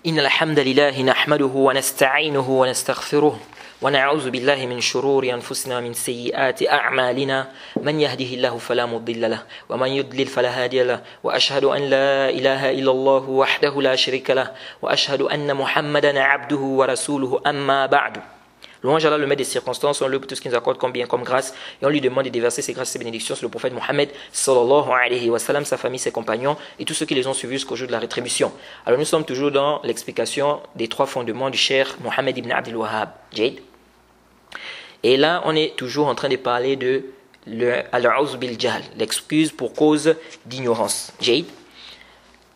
إن الحمد لله نحمده ونستعينه ونستغفره ونعوذ بالله من شرور أنفسنا ومن سيئات أعمالنا من يهده الله فلا مضل له ومن يضلل فلا هادي له وأشهد أن لا إله إلا الله وحده لا شريك له وأشهد أن محمدا عبده ورسوله أما بعد. Louange Allah, le maître des circonstances, on lui pour tout ce qu'il nous accorde comme bien, comme grâce, et on lui demande de déverser ses grâces et ses bénédictions sur le prophète Mohammed, sallallahu alayhi wa sallam, sa famille, ses compagnons, et tous ceux qui les ont suivis jusqu'au jour de la rétribution. Alors nous sommes toujours dans l'explication des trois fondements du cheikh Mohammed ibn Abdul Wahhab, Jade. Et là, on est toujours en train de parler de al-'uzr bil jahl, l'excuse pour cause d'ignorance, Jade.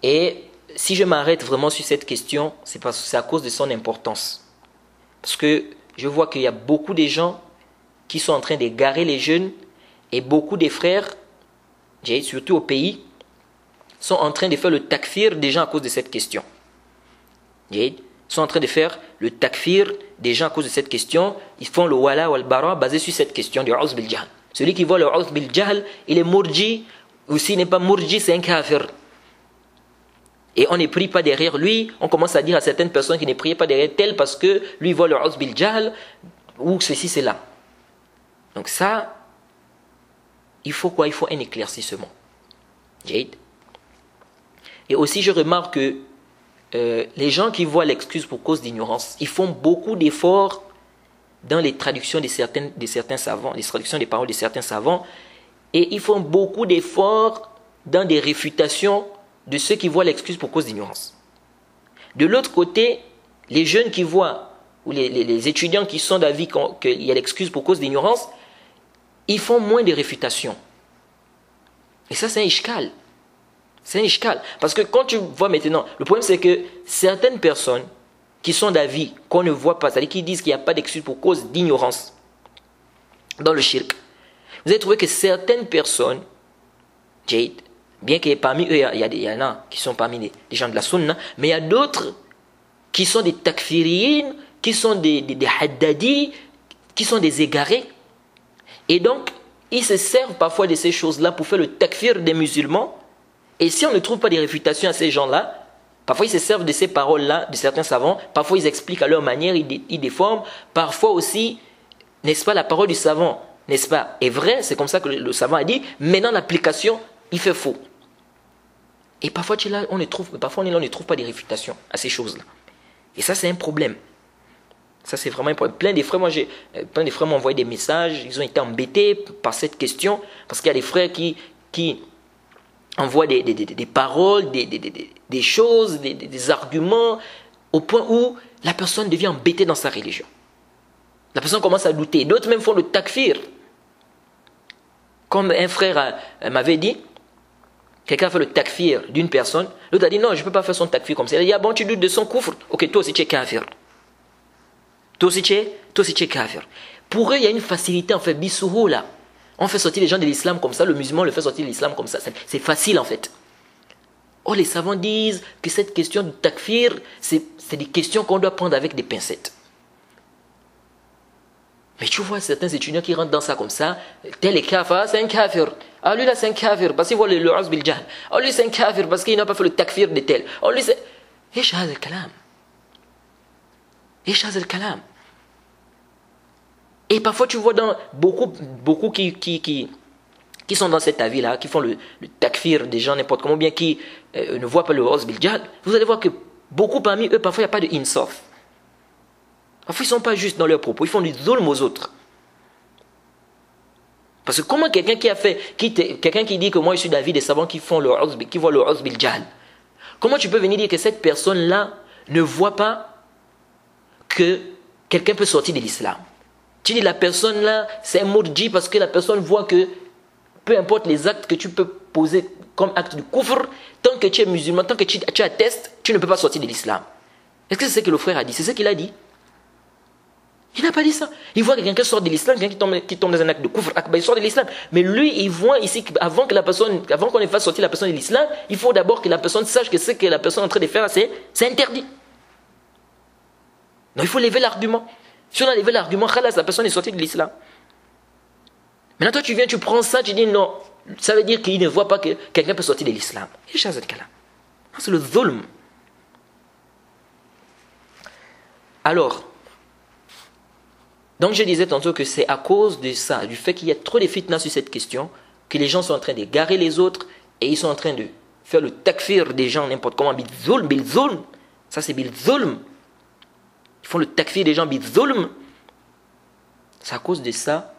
Et si je m'arrête vraiment sur cette question, c'est parce que c'est à cause de son importance. Parce que je vois qu'il y a beaucoup de gens qui sont en train d'égarer les jeunes et beaucoup de frères, surtout au pays, sont en train de faire le takfir des gens à cause de cette question. Ils sont en train de faire le takfir des gens à cause de cette question. Ils font le wala wal bara basé sur cette question du 'uzr bil jahl. Celui qui voit le 'uzr bil jahl, il est murji, ou s'il n'est pas murji, c'est un kafir. Et on ne prie pas derrière lui, on commence à dire à certaines personnes qui ne prient pas derrière tel parce que lui voit le 'uzr bil jahl ou ceci, cela. Donc ça, il faut quoi? Il faut un éclaircissement. Jade. Et aussi je remarque que les gens qui voient l'excuse pour cause d'ignorance, ils font beaucoup d'efforts dans les traductions de certains savants, les traductions des paroles de certains savants, et ils font beaucoup d'efforts dans des réfutations de ceux qui voient l'excuse pour cause d'ignorance. De l'autre côté, les jeunes qui voient, ou les étudiants qui sont d'avis qu'il y a l'excuse pour cause d'ignorance, ils font moins de réfutations. Et ça, c'est un ishkal. C'est un ishkal. Parce que quand tu vois maintenant, le problème c'est que certaines personnes qui sont d'avis qu'on ne voit pas, c'est-à-dire qui disent qu'il n'y a pas d'excuse pour cause d'ignorance dans le shirk, vous allez trouver que certaines personnes, Jade, bien que parmi eux, il y en a qui sont parmi les gens de la sunna, mais il y a d'autres qui sont des takfiriyin, qui sont des haddadis, qui sont des égarés. Et donc, ils se servent parfois de ces choses-là pour faire le takfir des musulmans. Et si on ne trouve pas de réfutation à ces gens-là, parfois ils se servent de ces paroles-là, de certains savants, parfois ils expliquent à leur manière, ils déforment, parfois aussi, n'est-ce pas, la parole du savant, n'est-ce pas, est vraie, c'est comme ça que le savant a dit, mais dans l'application, il fait faux. Et parfois, on ne trouve pas de réfutation à ces choses-là. Et ça, c'est un problème. Ça, c'est vraiment un problème. Plein de frères m'ont envoyé des messages, ils ont été embêtés par cette question, parce qu'il y a des frères qui envoient des paroles, des choses, des arguments, au point où la personne devient embêtée dans sa religion. La personne commence à douter. D'autres même font le takfir. Comme un frère m'avait dit, quelqu'un a fait le takfir d'une personne, l'autre a dit non, je ne peux pas faire son takfir comme ça. Il a dit, ah bon, tu doutes de son kufr? Ok, toi aussi tu es kafir. Toi aussi tu es kafir. Pour eux, il y a une facilité, en fait, bisouhou là. On fait sortir les gens de l'islam comme ça, le musulman le fait sortir de l'islam comme ça. C'est facile en fait. Or, les savants disent que cette question du takfir, c'est des questions qu'on doit prendre avec des pincettes. Mais tu vois certains étudiants qui rentrent dans ça comme ça, tel est kafir, c'est un kafir. Ah lui là c'est un kafir parce qu'il voit le 'uzr bil jahl. Ah lui c'est un kafir parce qu'il n'a pas fait le takfir de tel. Ah lui c'est... إيش هذا الكلام? إيش هذا الكلام? Et parfois tu vois dans beaucoup qui sont dans cet avis-là, qui font le takfir des gens n'importe comment, bien qui ne voient pas le 'uzr bil jahl, vous allez voir que beaucoup parmi eux, parfois il n'y a pas de insaf. Parfois, ils ne sont pas justes dans leurs propos. Ils font du zulm aux autres. Parce que comment quelqu'un qui dit que moi je suis d'avis des savants qui voient le 'uzr bil jahl, comment tu peux venir dire que cette personne-là ne voit pas que quelqu'un peut sortir de l'islam? Tu dis la personne-là, c'est un murji parce que la personne voit que peu importe les actes que tu peux poser comme acte de kufr, tant que tu es musulman, tant que tu attestes, tu ne peux pas sortir de l'islam. Est-ce que c'est ce que le frère a dit? C'est ce qu'il a dit? Il n'a pas dit ça. Il voit quelqu'un qui sort de l'islam, quelqu'un qui tombe dans un acte de kufr, il sort de l'islam. Mais lui, il voit ici qu'avant qu'on ne fasse sortir la personne de l'islam, il faut d'abord que la personne sache que ce que la personne est en train de faire, c'est interdit. Donc il faut lever l'argument. Si on a levé l'argument, khalas, la personne est sortie de l'islam. Maintenant, toi, tu viens, tu prends ça, tu dis non. Ça veut dire qu'il ne voit pas que quelqu'un peut sortir de l'islam. C'est le zulm. Alors, donc je disais tantôt que c'est à cause de ça, du fait qu'il y a trop de fitna sur cette question, que les gens sont en train d'égarer les autres et ils sont en train de faire le takfir des gens n'importe comment, bil-zulm. Ça c'est bil-zulm. Ils font le takfir des gens bil-zulm. C'est à cause de ça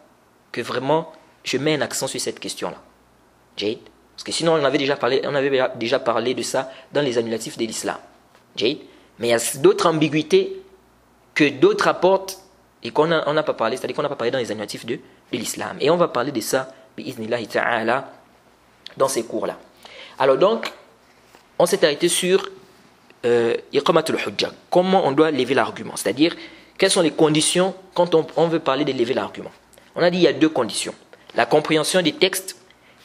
que vraiment je mets un accent sur cette question-là. Jade. Parce que sinon on avait déjà parlé de ça dans les annulatifs de l'islam. Jade. Mais il y a d'autres ambiguïtés que d'autres apportent et qu'on n'a pas parlé, c'est-à-dire qu'on n'a pas parlé dans les annulatifs de l'islam. Et on va parler de ça, bi'iznillahi ta'ala, dans ces cours-là. Alors donc, on s'est arrêté sur iqamatul hujja, comment on doit lever l'argument, c'est-à-dire quelles sont les conditions quand on veut parler de lever l'argument. On a dit il y a deux conditions, la compréhension des textes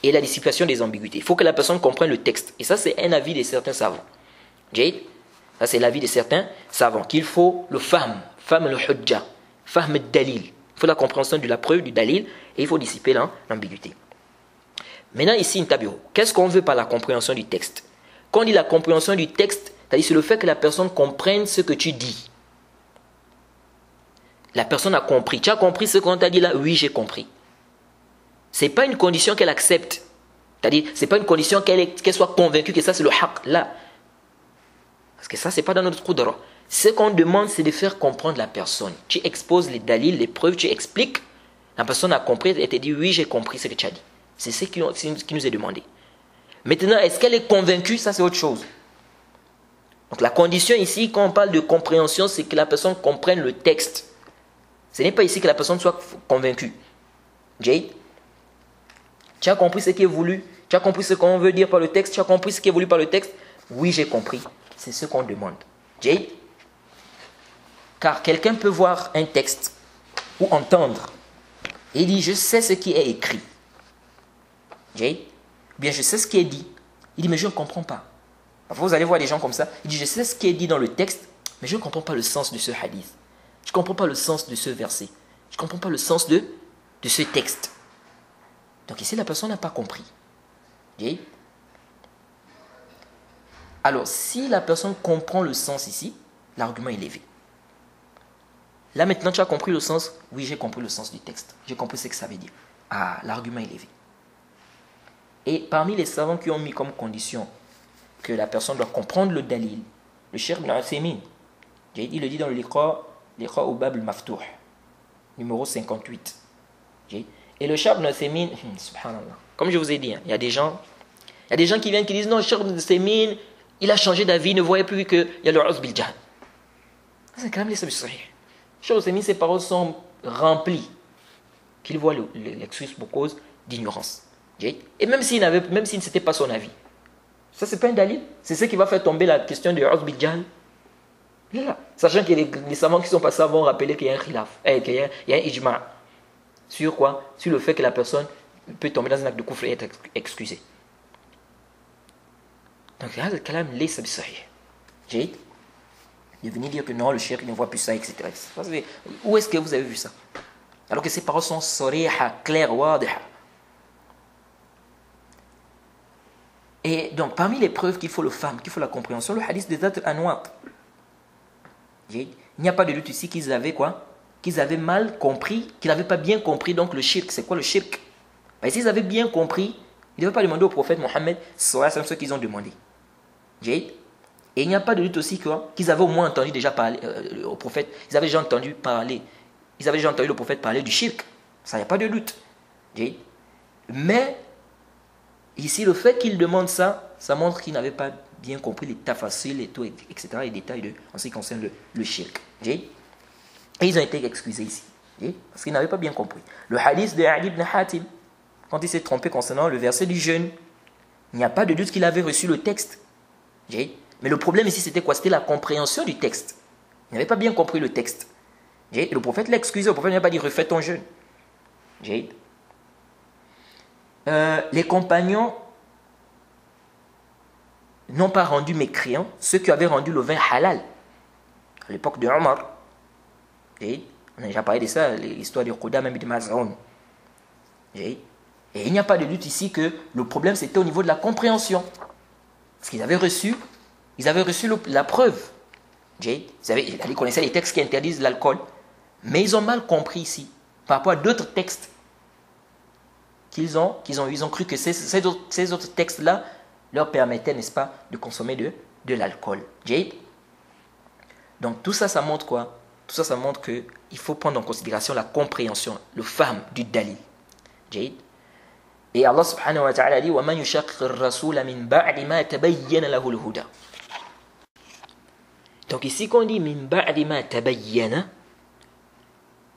et la dissipation des ambiguïtés. Il faut que la personne comprenne le texte, et ça c'est un avis de certains savants. Jade, ça c'est l'avis de certains savants, qu'il faut le fahm le hujja, fahm dalil, il faut la compréhension de la preuve, du dalil, et il faut dissiper l'ambiguïté. Maintenant ici, Intabiro, qu'est-ce qu'on veut par la compréhension du texte? Quand on dit la compréhension du texte, c'est-à-dire c'est le fait que la personne comprenne ce que tu dis. La personne a compris. Tu as compris ce qu'on t'a dit là? Oui, j'ai compris. Ce n'est pas une condition qu'elle accepte. C'est-à-dire, ce n'est pas une condition qu'elle soit convaincue que ça c'est le haqq, là. Parce que ça, ce n'est pas dans notre trou de droit. Ce qu'on demande, c'est de faire comprendre la personne. Tu exposes les dalils, les preuves, tu expliques. La personne a compris et te dit, oui, j'ai compris ce que tu as dit. C'est ce qui nous est demandé. Maintenant, est-ce qu'elle est convaincue? Ça, c'est autre chose. Donc, la condition ici, quand on parle de compréhension, c'est que la personne comprenne le texte. Ce n'est pas ici que la personne soit convaincue. Jade, tu as compris ce qui est voulu? Tu as compris ce qu'on veut dire par le texte? Tu as compris ce qui est voulu par le texte? Oui, j'ai compris. C'est ce qu'on demande. Jade, car quelqu'un peut voir un texte ou entendre et il dit, je sais ce qui est écrit. Jade, bien je sais ce qui est dit. Il dit, mais je ne comprends pas. Parfois, vous allez voir des gens comme ça. Il dit, je sais ce qui est dit dans le texte, mais je ne comprends pas le sens de ce hadith. Je ne comprends pas le sens de ce verset. Je ne comprends pas le sens de ce texte. Donc ici, la personne n'a pas compris. Jade. Alors, si la personne comprend le sens ici, l'argument est levé. Là, maintenant, tu as compris le sens? Oui, j'ai compris le sens du texte. J'ai compris ce que ça veut dire. Ah, l'argument est levé. Et parmi les savants qui ont mis comme condition que la personne doit comprendre le dalil, le Cheikh Ibn Uthaymin, il le dit dans le Liqa au Bab al-Maftouh, numéro 58. Et le Cheikh Ibn Uthaymin, subhanallah, comme je vous ai dit, il y a des gens qui viennent qui disent non, le Cheikh Ibn Uthaymin, il a changé d'avis, il ne voyait plus qu'il y a le Uz bil Jahl. C'est quand même les sabis sahih. Cheikh Ibn Uthaymin, ses paroles sont remplies qu'il voit l'excuse pour cause d'ignorance. Et même s'il ne s'était pas son avis, ça c'est pas un dalil. C'est ce qui va faire tomber la question de Uz bil Jahl. Sachant que les savants qui ne sont pas savants vont rappeler qu'il y a un khilaf, qu'il y a un ijma. Sur quoi? Sur le fait que la personne peut tomber dans un acte de kufr et être excusée. Donc, là, le kalam laysa bisahih. Jade, il est venu dire que non, le cheikh ne voit plus ça, etc. Où est-ce que vous avez vu ça? Alors que ces paroles sont sariha, claires, wadiha. Et donc, parmi les preuves qu'il faut la compréhension, le hadith des Dhat al-Anwat. Il n'y a pas de doute ici qu'ils avaient quoi? Qu'ils avaient mal compris, qu'ils n'avaient pas bien compris. Donc, le shirk, c'est quoi le shirk? S'ils avaient bien compris, ils ne devaient pas demander au prophète Mohammed, c'est ce qu'ils ont demandé. Et il n'y a pas de doute aussi qu'ils avaient au moins entendu déjà parler au prophète. Ils avaient déjà entendu le prophète parler du shirk. Ça, il n'y a pas de doute. Mais ici, le fait qu'ils demandent ça, ça montre qu'ils n'avaient pas bien compris les tafasil et tout, etc., les détails en ce qui concerne le shirk. Et ils ont été excusés ici. Parce qu'ils n'avaient pas bien compris. Le hadith de Ali ibn Hatim, quand il s'est trompé concernant le verset du jeûne, il n'y a pas de doute qu'il avait reçu le texte. Mais le problème ici, c'était quoi? C'était la compréhension du texte. Il n'avait pas bien compris le texte. Et le prophète l'a excusé. Le prophète n'a pas dit refais ton jeûne. Les compagnons n'ont pas rendu mécréants ceux qui avaient rendu le vin halal. À l'époque de Omar. On a déjà parlé de ça, l'histoire de Qudam ibn Maz'un. Et il n'y a pas de doute ici que le problème c'était au niveau de la compréhension. Parce qu'ils avaient reçu la preuve. Vous savez, ils connaissaient les textes qui interdisent l'alcool, mais ils ont mal compris ici, par rapport à d'autres textes qu'ils ont cru que ces autres textes-là leur permettaient, n'est-ce pas, de consommer de l'alcool. Donc tout ça, ça montre quoi? Tout ça, ça montre qu'il faut prendre en considération la compréhension, le fahm du dalil. Et Allah subhanahu wa ta'ala dit وَمَنْ يُشَقِّ الرَّسُولَ مِنْ بَعْدِ مَا تَبَيَّنَ لَهُ الْهُدَى. Donc ici, quand on dit min ba'di ma tabayyana,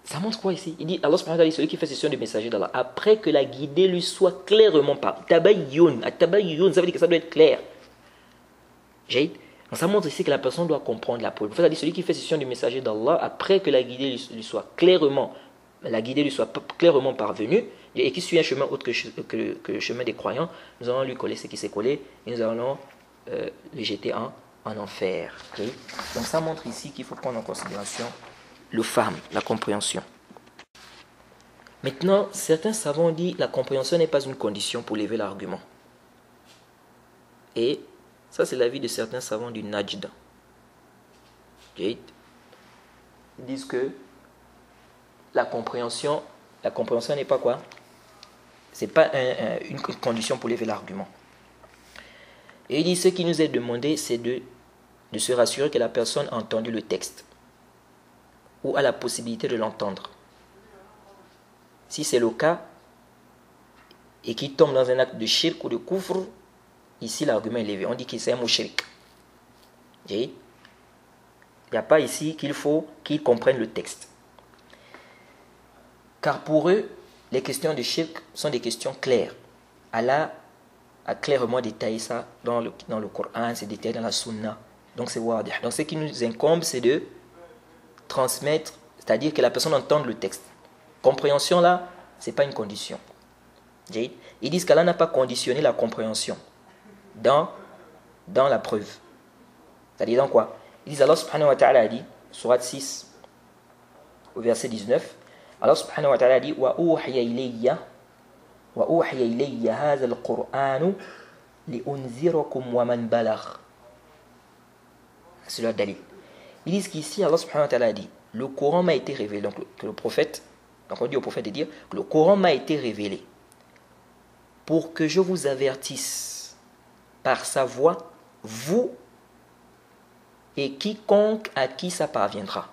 ça montre quoi ici? Il dit, Allah subhanahu wa ta'ala dit, celui qui fait session du messager d'Allah, après que la guidée lui soit clairement par tabayyun, ça veut dire que ça doit être clair. Donc ça montre ici que la personne doit comprendre la preuve. Ça dit, celui qui fait session du messager d'Allah, après que la guidée lui soit clairement parvenue, et qui suit un chemin autre que le chemin des croyants, nous allons lui coller ce qui s'est collé, et nous allons le jeter en enfer. Donc ça montre ici qu'il faut prendre en considération le fahm, la compréhension. Maintenant, certains savants disent que la compréhension n'est pas une condition pour lever l'argument. Et ça, c'est l'avis de certains savants du Najd. Ils disent que la compréhension n'est pas quoi? C'est pas une condition pour lever l'argument. Et il dit, ce qui nous est demandé, c'est de se rassurer que la personne a entendu le texte ou a la possibilité de l'entendre. Si c'est le cas et qu'il tombe dans un acte de shirk ou de kufr, ici l'argument est levé. On dit qu'il c'est un mot shirk. Il n'y a pas ici qu'il faut qu'il comprenne le texte. Car pour eux, les questions de shirk sont des questions claires. Allah a clairement détaillé ça dans le Coran, c'est détaillé dans la Sunna. Donc c'est wadih. Donc ce qui nous incombe, c'est de transmettre, c'est-à-dire que la personne entende le texte. Compréhension là, ce n'est pas une condition. Ils disent qu'Allah n'a pas conditionné la compréhension dans la preuve. C'est-à-dire dans quoi? Ils disent, Allah subhanahu wa ta'ala a dit, surat 6, au verset 19, Allah subhanahu wa ta'ala a dit wa uhiya ilayya hadha al-Qur'an li'unzirakum wa man balagh. C'est le dalil. Ils disent qu'ici Allah subhanahu wa ta'ala a dit, le Coran m'a été révélé. Donc que le prophète, donc on dit au prophète de dire que le Coran m'a été révélé pour que je vous avertisse par sa voix, vous et quiconque à qui ça parviendra.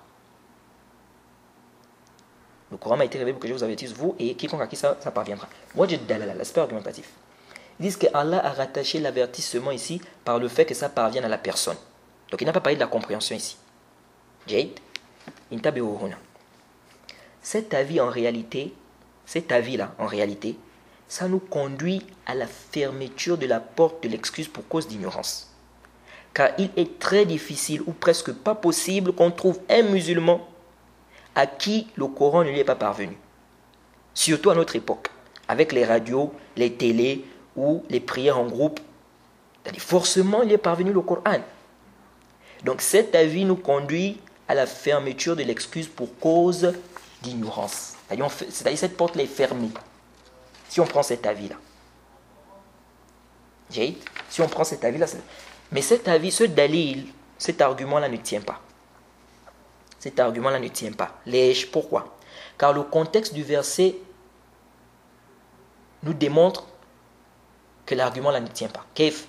Le Coran m'a été révélé pour que je vous avertisse, vous et quiconque à qui ça parviendra. Wajid dalala, l'aspect argumentatif. Ils disent que Allah a rattaché l'avertissement ici par le fait que ça parvienne à la personne. Donc il n'a pas parlé de la compréhension ici. Jade, cet avis-là, en réalité, ça nous conduit à la fermeture de la porte de l'excuse pour cause d'ignorance. Car il est très difficile ou presque pas possible qu'on trouve un musulman à qui le Coran ne lui est pas parvenu. Surtout à notre époque, avec les radios, les télés ou les prières en groupe. Forcément, il est parvenu le Coran. Donc cet avis nous conduit à la fermeture de l'excuse pour cause d'ignorance. C'est-à-dire cette porte-là est fermée. Si on prend cet avis-là. Si on prend cet avis-là. Mais cet avis, ce dalil, cet argument-là ne tient pas. Cet argument-là ne tient pas. Pourquoi? Car le contexte du verset nous démontre que l'argument-là ne tient pas. Kef.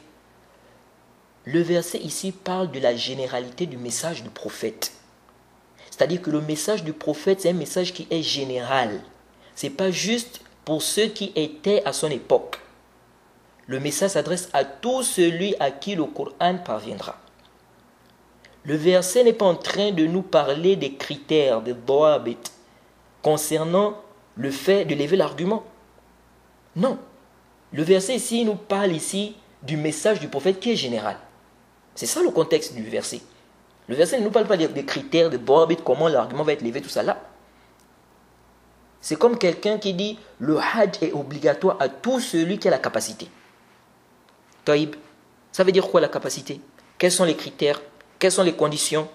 Le verset ici parle de la généralité du message du prophète. C'est-à-dire que le message du prophète, c'est un message qui est général. Ce n'est pas juste pour ceux qui étaient à son époque. Le message s'adresse à tout celui à qui le Coran parviendra. Le verset n'est pas en train de nous parler des critères, des dawabit, concernant le fait de lever l'argument. Non. Le verset ici nous parle ici du message du prophète qui est général. C'est ça le contexte du verset. Le verset ne nous parle pas des critères, des dawabit, comment l'argument va être levé, tout ça là. C'est comme quelqu'un qui dit le hajj est obligatoire à tout celui qui a la capacité. Taïb, ça veut dire quoi la capacité? Quels sont les critères? Quelles sont les conditions?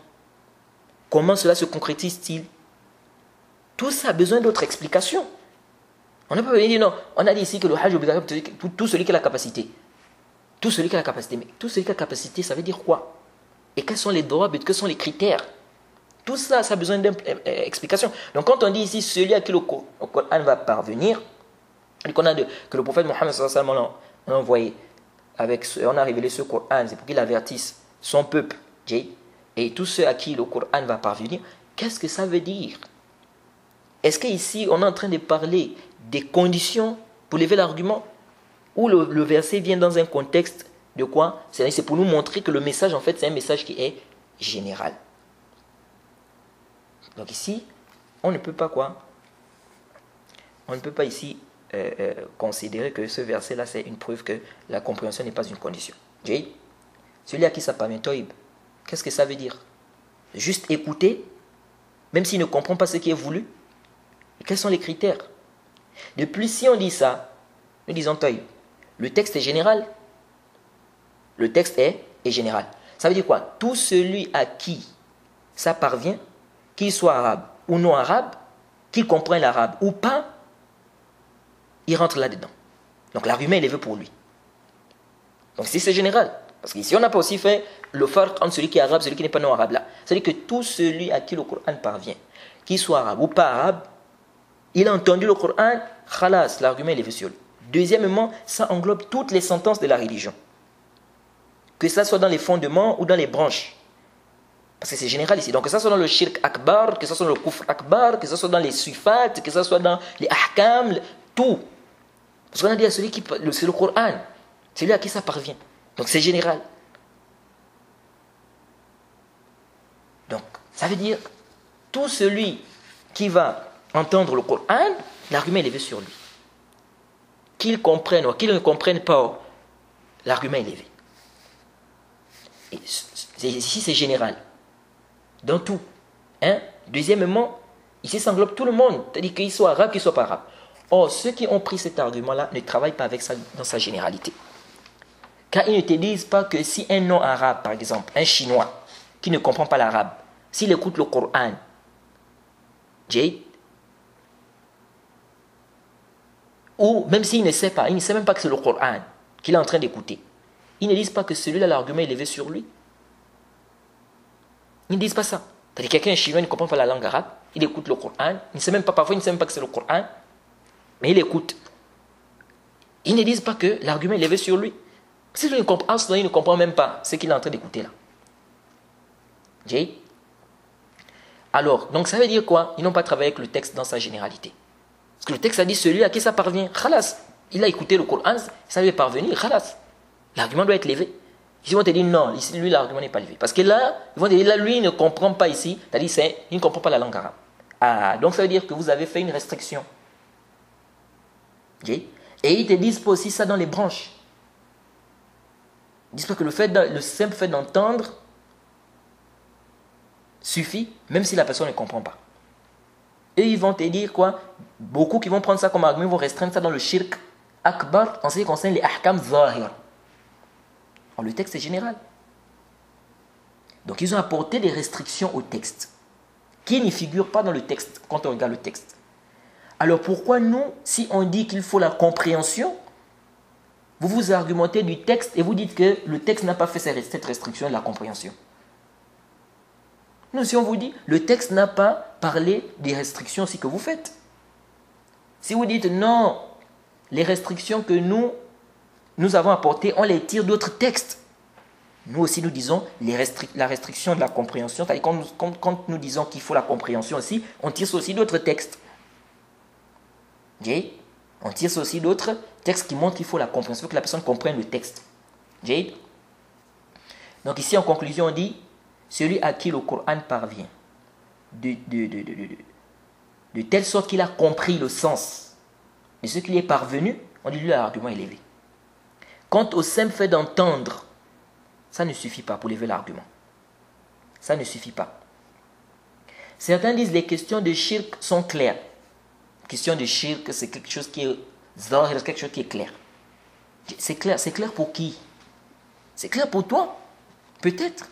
Comment cela se concrétise-t-il? Tout ça a besoin d'autres explications. On n'a pas besoin de dire non. On a dit ici que le hajj est obligatoire pour tout celui qui a la capacité. Tout celui qui a la capacité. Mais tout celui qui a la capacité, ça veut dire quoi? Et quels sont les droits, quels sont les critères? Tout ça, ça a besoin d'explication. Donc quand on dit ici, celui à qui le Coran va parvenir, que le prophète Mohammed sallallahu alayhi wa sallam a envoyé, on a révélé ce Coran, c'est pour qu'il avertisse son peuple, et tous ceux à qui le Coran va parvenir, qu'est-ce que ça veut dire? Est-ce qu'ici, on est en train de parler des conditions pour lever l'argument? Ou le verset vient dans un contexte de quoi? C'est pour nous montrer que le message, en fait, c'est un message qui est général. Donc ici, on ne peut pas quoi? On ne peut pas ici considérer que ce verset-là, c'est une preuve que la compréhension n'est pas une condition. Celui à qui ça parvient, Toïb, qu'est-ce que ça veut dire? Juste écouter, même s'il ne comprend pas ce qui est voulu. Et quels sont les critères? De plus, si on dit ça, nous disons Toïb, le texte est général. Le texte est général. Ça veut dire quoi? Tout celui à qui ça parvient, qu'il soit arabe ou non arabe, qu'il comprenne l'arabe ou pas, il rentre là-dedans. Donc l'argument est levé pour lui. Donc si c'est général, parce qu'ici on n'a pas aussi fait le farq entre celui qui est arabe et celui qui n'est pas non arabe là. C'est-à-dire que tout celui à qui le Coran parvient, qu'il soit arabe ou pas arabe, il a entendu le Coran, khalas, l'argument est levé sur lui. Deuxièmement, ça englobe toutes les sentences de la religion. Que ça soit dans les fondements ou dans les branches. Parce que c'est général ici. Donc que ça soit dans le shirk akbar, que ça soit dans le kufr akbar, que ça soit dans les sifat, que ça soit dans les ahkam, tout. Parce qu'on a dit à celui qui c'est le Coran, celui à qui ça parvient. Donc c'est général. Donc ça veut dire tout celui qui va entendre le Coran, l'argument est levé sur lui. Qu'il comprenne ou qu'il ne comprenne pas, l'argument est levé. Et ici c'est général. Dans tout. Deuxièmement, ici ça englobe tout le monde. C'est-à-dire qu'il soit arabe, qu'il soit pas arabe. Or, ceux qui ont pris cet argument-là ne travaillent pas avec ça dans sa généralité. Car ils ne te disent pas que si un non-arabe, par exemple, un chinois, qui ne comprend pas l'arabe, s'il écoute le Coran, ou même s'il ne sait pas, il ne sait même pas que c'est le Coran qu'il est en train d'écouter, ils ne disent pas que celui-là, l'argument est levé sur lui. Ils ne disent pas ça. C'est-à-dire que quelqu'un chinois ne comprend pas la langue arabe, il écoute le Coran, il ne sait même pas, parfois il ne sait même pas que c'est le Coran, mais il écoute. Ils ne disent pas que l'argument est levé sur lui. Si il ne comprend même pas ce qu'il est en train d'écouter là. Alors, donc ça veut dire quoi? Ils n'ont pas travaillé avec le texte dans sa généralité. Parce que le texte a dit celui à qui ça parvient. Khalas. Il a écouté le Coran, ça lui est parvenu. Khalas. L'argument doit être levé. Ils vont te dire non, ici, lui, l'argument n'est pas levé. Parce que là, ils vont te dire là, lui, il ne comprend pas ici. C'est-à-dire, il ne comprend pas la langue arabe. Ah, donc ça veut dire que vous avez fait une restriction. Et ils te disent pas aussi ça dans les branches. Ils disent pas que le simple fait d'entendre suffit, même si la personne ne comprend pas. Et ils vont te dire quoi? Beaucoup qui vont prendre ça comme argument, ils vont restreindre ça dans le shirk akbar en ce qui concerne les ahkam zahir. Alors, le texte est général. Donc ils ont apporté des restrictions au texte qui ne figurent pas dans le texte quand on regarde le texte. Alors pourquoi nous, si on dit qu'il faut la compréhension, vous vous argumentez du texte et vous dites que le texte n'a pas fait cette restriction de la compréhension? Nous, si on vous dit, le texte n'a pas parlé des restrictions aussi que vous faites. Si vous dites non, les restrictions que nous avons apportées, on les tire d'autres textes. Nous aussi, nous disons la restriction de la compréhension, c'est-à-dire quand nous disons qu'il faut la compréhension aussi, on tire aussi d'autres textes. On tire aussi d'autres textes qui montrent qu'il faut la compréhension, que la personne comprenne le texte. Donc ici, en conclusion, on dit, celui à qui le Coran parvient, de telle sorte qu'il a compris le sens de ce qui lui est parvenu, on dit lui l'argument est levé. Quant au simple fait d'entendre, ça ne suffit pas pour lever l'argument. Ça ne suffit pas. Certains disent les questions de shirk sont claires. Question de shirk, c'est quelque chose qui est zahir, quelque chose qui est clair. C'est clair pour qui? C'est clair pour toi? Peut-être.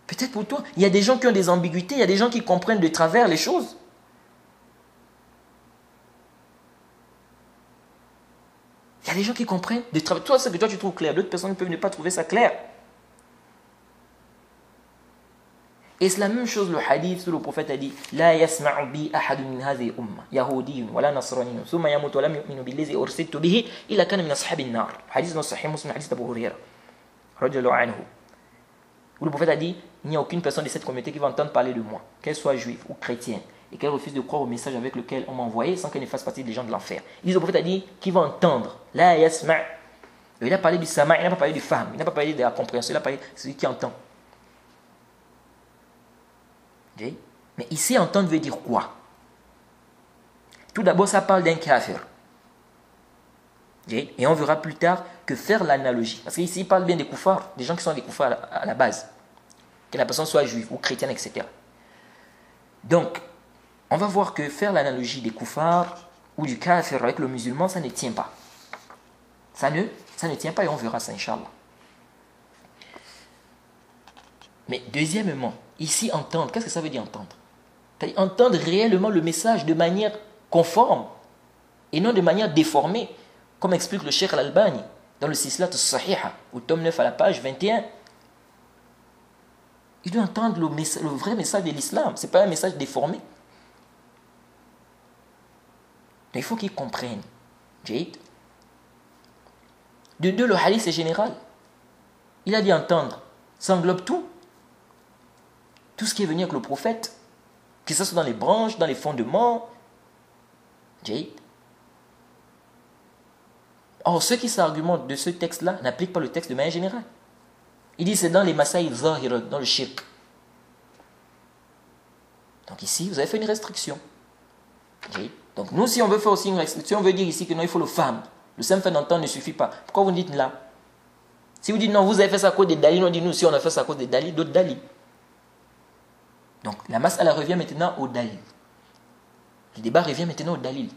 Peut-être pour toi. Il y a des gens qui ont des ambiguïtés, il y a des gens qui comprennent de travers les choses. Il y a des gens qui comprennent de travers. Toi, ce que toi tu trouves clair, d'autres personnes peuvent ne pas trouver ça clair. Et c'est la même chose le hadith où le prophète a dit La yasma'u bi ahadun min hadhihi umma yahudiyyun wala nasraniyyun thumma yamutu wa lam yu'minu billazi ursiltu bihi illa kana min ashabin nar. Hadith dans Sahih Muslim, hadith d'Abu Hurairah radiyallahu anhu. Où le prophète a dit il n'y a aucune personne de cette communauté qui va entendre parler de moi, qu'elle soit juive ou chrétienne, et qu'elle refuse de croire au message avec lequel on m'a envoyé sans qu'elle ne fasse partie des gens de l'enfer. Le prophète a dit qui va entendre La yasma'. Il a parlé du sama', il n'a pas parlé du fahm, il n'a pas parlé de la compréhension, il a parlé de celui qui entend. Mais ici, entendre veut dire quoi? Tout d'abord, ça parle d'un kafir. Et on verra plus tard que faire l'analogie. Parce qu'ici, il parle bien des koufars, des gens qui sont des koufars à la base. Que la personne soit juive ou chrétienne, etc. Donc, on va voir que faire l'analogie des koufars ou du kafir avec le musulman, ça ne tient pas. Ça ne tient pas et on verra ça, Inch'Allah. Mais deuxièmement, ici, entendre, qu'est-ce que ça veut dire entendre? C'est-à-dire entendre réellement le message de manière conforme et non de manière déformée, comme explique le Cheikh Al-Albani dans le Sislat al-Sahiha, au tome 9 à la page 21. Il doit entendre le vrai message de l'islam, ce n'est pas un message déformé. Donc, il faut qu'il comprenne. De deux, le hadith est général. Il a dit entendre, ça englobe tout. Tout ce qui est venu avec le prophète, que ce soit dans les branches, dans les fondements. Or, ceux qui s'argumentent de ce texte-là n'appliquent pas le texte de manière générale. Il dit c'est dans les masaïl zahira, dans le shirk. Donc ici, vous avez fait une restriction. Donc nous, si on veut faire aussi une restriction, on veut dire ici que non, il faut le femme. Le simple fait d'entendre ne suffit pas. Pourquoi vous dites là? Si vous dites non, vous avez fait ça à cause des dalils, on dit nous, si on a fait ça à cause des dalils, d'autres dalils. Donc la masse, elle revient maintenant au dalil. Le débat revient maintenant au dalil.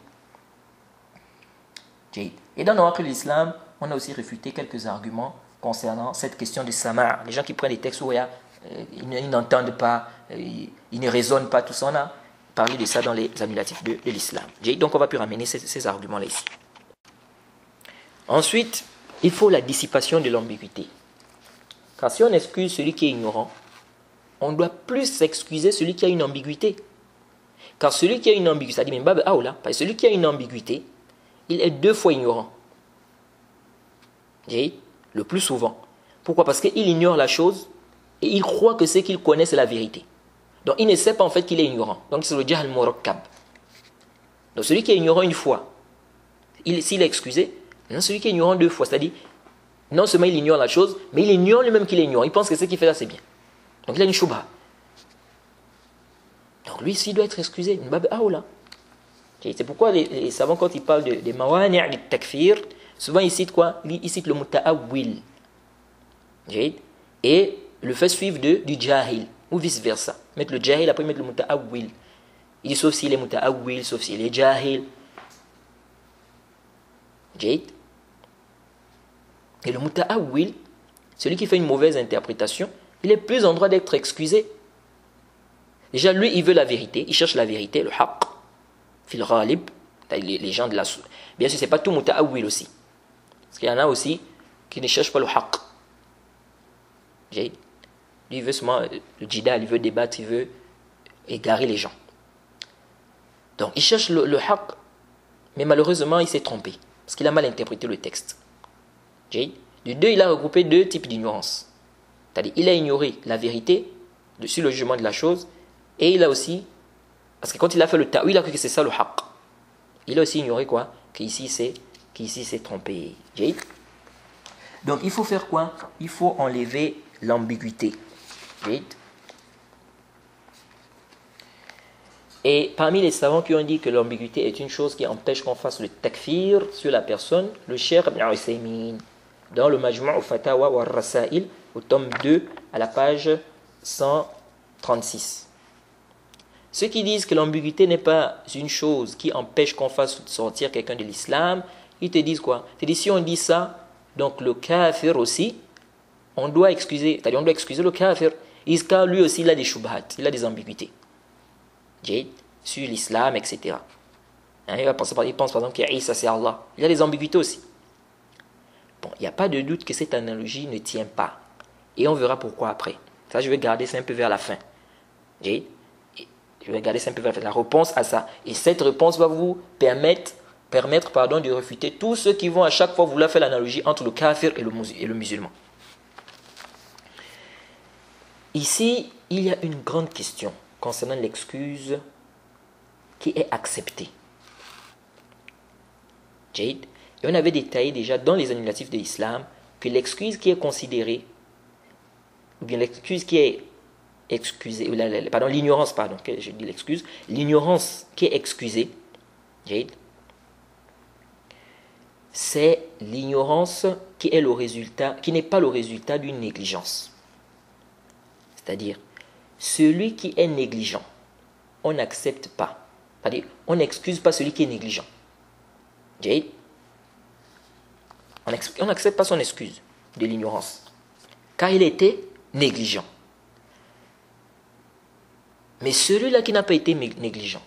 Et dans notre l'islam, on a aussi réfuté quelques arguments concernant cette question du sama'. Les gens qui prennent des textes où ils n'entendent pas, ils ne raisonnent pas, tout ça, on a parlé de ça dans les annulatifs de l'islam. Donc on va plus ramener ces arguments-là ici. Ensuite, il faut la dissipation de l'ambiguïté. Car si on excuse celui qui est ignorant, on doit plus excuser celui qui a une ambiguïté. Car celui qui a une ambiguïté, ça dit, mais celui qui a une ambiguïté, il est deux fois ignorant. Le plus souvent. Pourquoi? Parce qu'il ignore la chose et il croit que ce qu'il connaît, c'est la vérité. Donc il ne sait pas en fait qu'il est ignorant. Donc c'est le jahl murakkab. Donc celui qui est ignorant une fois, s'il est excusé, non, celui qui est ignorant deux fois, c'est-à-dire, non seulement il ignore la chose, mais il ignore lui-même qu'il est ignorant. Il pense que ce qu'il fait là, c'est bien. Donc il a une shubha. Donc lui, s'il doit être excusé, c'est pourquoi les savants, quand ils parlent des mawani' du takfir, souvent ils citent quoi? Ils citent le muta'awwil. Et le fait suivre du jahil, ou vice-versa. Mettre le jahil, après mettre le muta'awwil. Il dit sauf s'il est muta'awwil, sauf s'il est jahil. Et le muta'awwil, celui qui fait une mauvaise interprétation, il est plus en droit d'être excusé. Déjà, lui, il veut la vérité, il cherche la vérité, le haqq, fil ghalib, les gens de la... Bien sûr, ce n'est pas tout muta'awwil aussi. Parce qu'il y en a aussi qui ne cherchent pas le haqq. Lui, il veut seulement le jidal, il veut débattre, il veut égarer les gens. Donc, il cherche le haqq, mais malheureusement, il s'est trompé. Parce qu'il a mal interprété le texte. De deux, il a regroupé deux types d'ignorance. C'est-à-dire, il a ignoré la vérité sur le jugement de la chose, et il a aussi, parce que quand il a fait le ta'wil, il a cru que c'est ça le haqq. Il a aussi ignoré quoi? Qu'ici c'est trompé. Donc il faut faire quoi? Il faut enlever l'ambiguïté. Et parmi les savants qui ont dit que l'ambiguïté est une chose qui empêche qu'on fasse le takfir sur la personne, le Cheikh Ibn Uthaymin, dans le Majmu' al-Fatawa wa al-Rasail, au tome 2, à la page 136. Ceux qui disent que l'ambiguïté n'est pas une chose qui empêche qu'on fasse sortir quelqu'un de l'islam, ils te disent quoi? Ils te disent si on dit ça, donc le kafir aussi, on doit excuser, c'est-à-dire on doit excuser le kafir. Car lui aussi il a des shubhat, il a des ambiguïtés. Sur l'islam, etc. Il pense par exemple qu'Isa c'est Allah. Il y a des ambiguïtés aussi. Bon, il n'y a pas de doute que cette analogie ne tient pas. Et on verra pourquoi après. Ça, je vais garder ça un peu vers la fin. Et je vais regarder simplement la réponse à ça. Et cette réponse va vous permettre de réfuter tous ceux qui vont à chaque fois vouloir faire l'analogie entre le kafir et le musulman. Ici, il y a une grande question concernant l'excuse qui est acceptée. Jade. Et on avait détaillé déjà dans les annulatifs de l'islam que l'excuse qui est considérée, ou bien l'excuse qui est excusée, l'ignorance qui est excusée, Jade, c'est l'ignorance qui n'est pas le résultat d'une négligence. C'est-à-dire, celui qui est négligent, on n'accepte pas. C'est-à-dire, on n'excuse pas celui qui est négligent. Jade, on n'accepte pas son excuse de l'ignorance, car il était négligent. Mais celui-là qui n'a pas été négligent,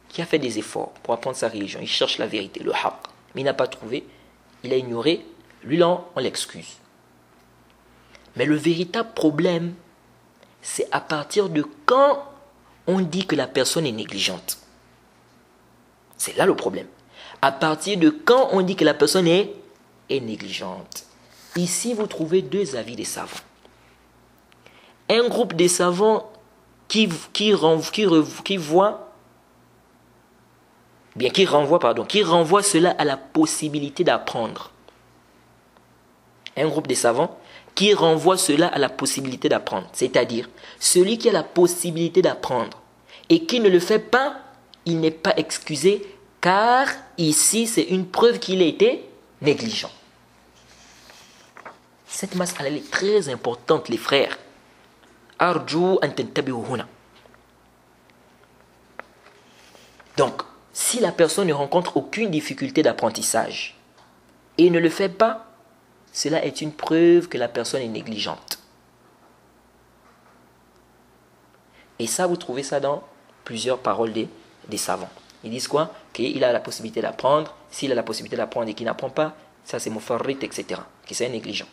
qui a fait des efforts pour apprendre sa religion, il cherche la vérité, le haqq, mais il n'a pas trouvé, il a ignoré, lui là, on l'excuse. Mais le véritable problème, c'est à partir de quand on dit que la personne est négligente. C'est là le problème. À partir de quand on dit que la personne est négligente. Ici, vous trouvez deux avis des savants. Un groupe des savants qui renvoie cela à la possibilité d'apprendre. Un groupe des savants qui renvoie cela à la possibilité d'apprendre. C'est-à-dire, celui qui a la possibilité d'apprendre et qui ne le fait pas, il n'est pas excusé, car ici, c'est une preuve qu'il a été négligent. Cette masse, elle est très importante, les frères. Arju an tantabihu huna. Donc, si la personne ne rencontre aucune difficulté d'apprentissage et ne le fait pas, cela est une preuve que la personne est négligente. Et ça, vous trouvez ça dans plusieurs paroles des savants. Ils disent quoi? Qu'il a la possibilité d'apprendre. S'il a la possibilité d'apprendre et qu'il n'apprend pas, ça c'est mufarrit, etc. Qui c'est négligent.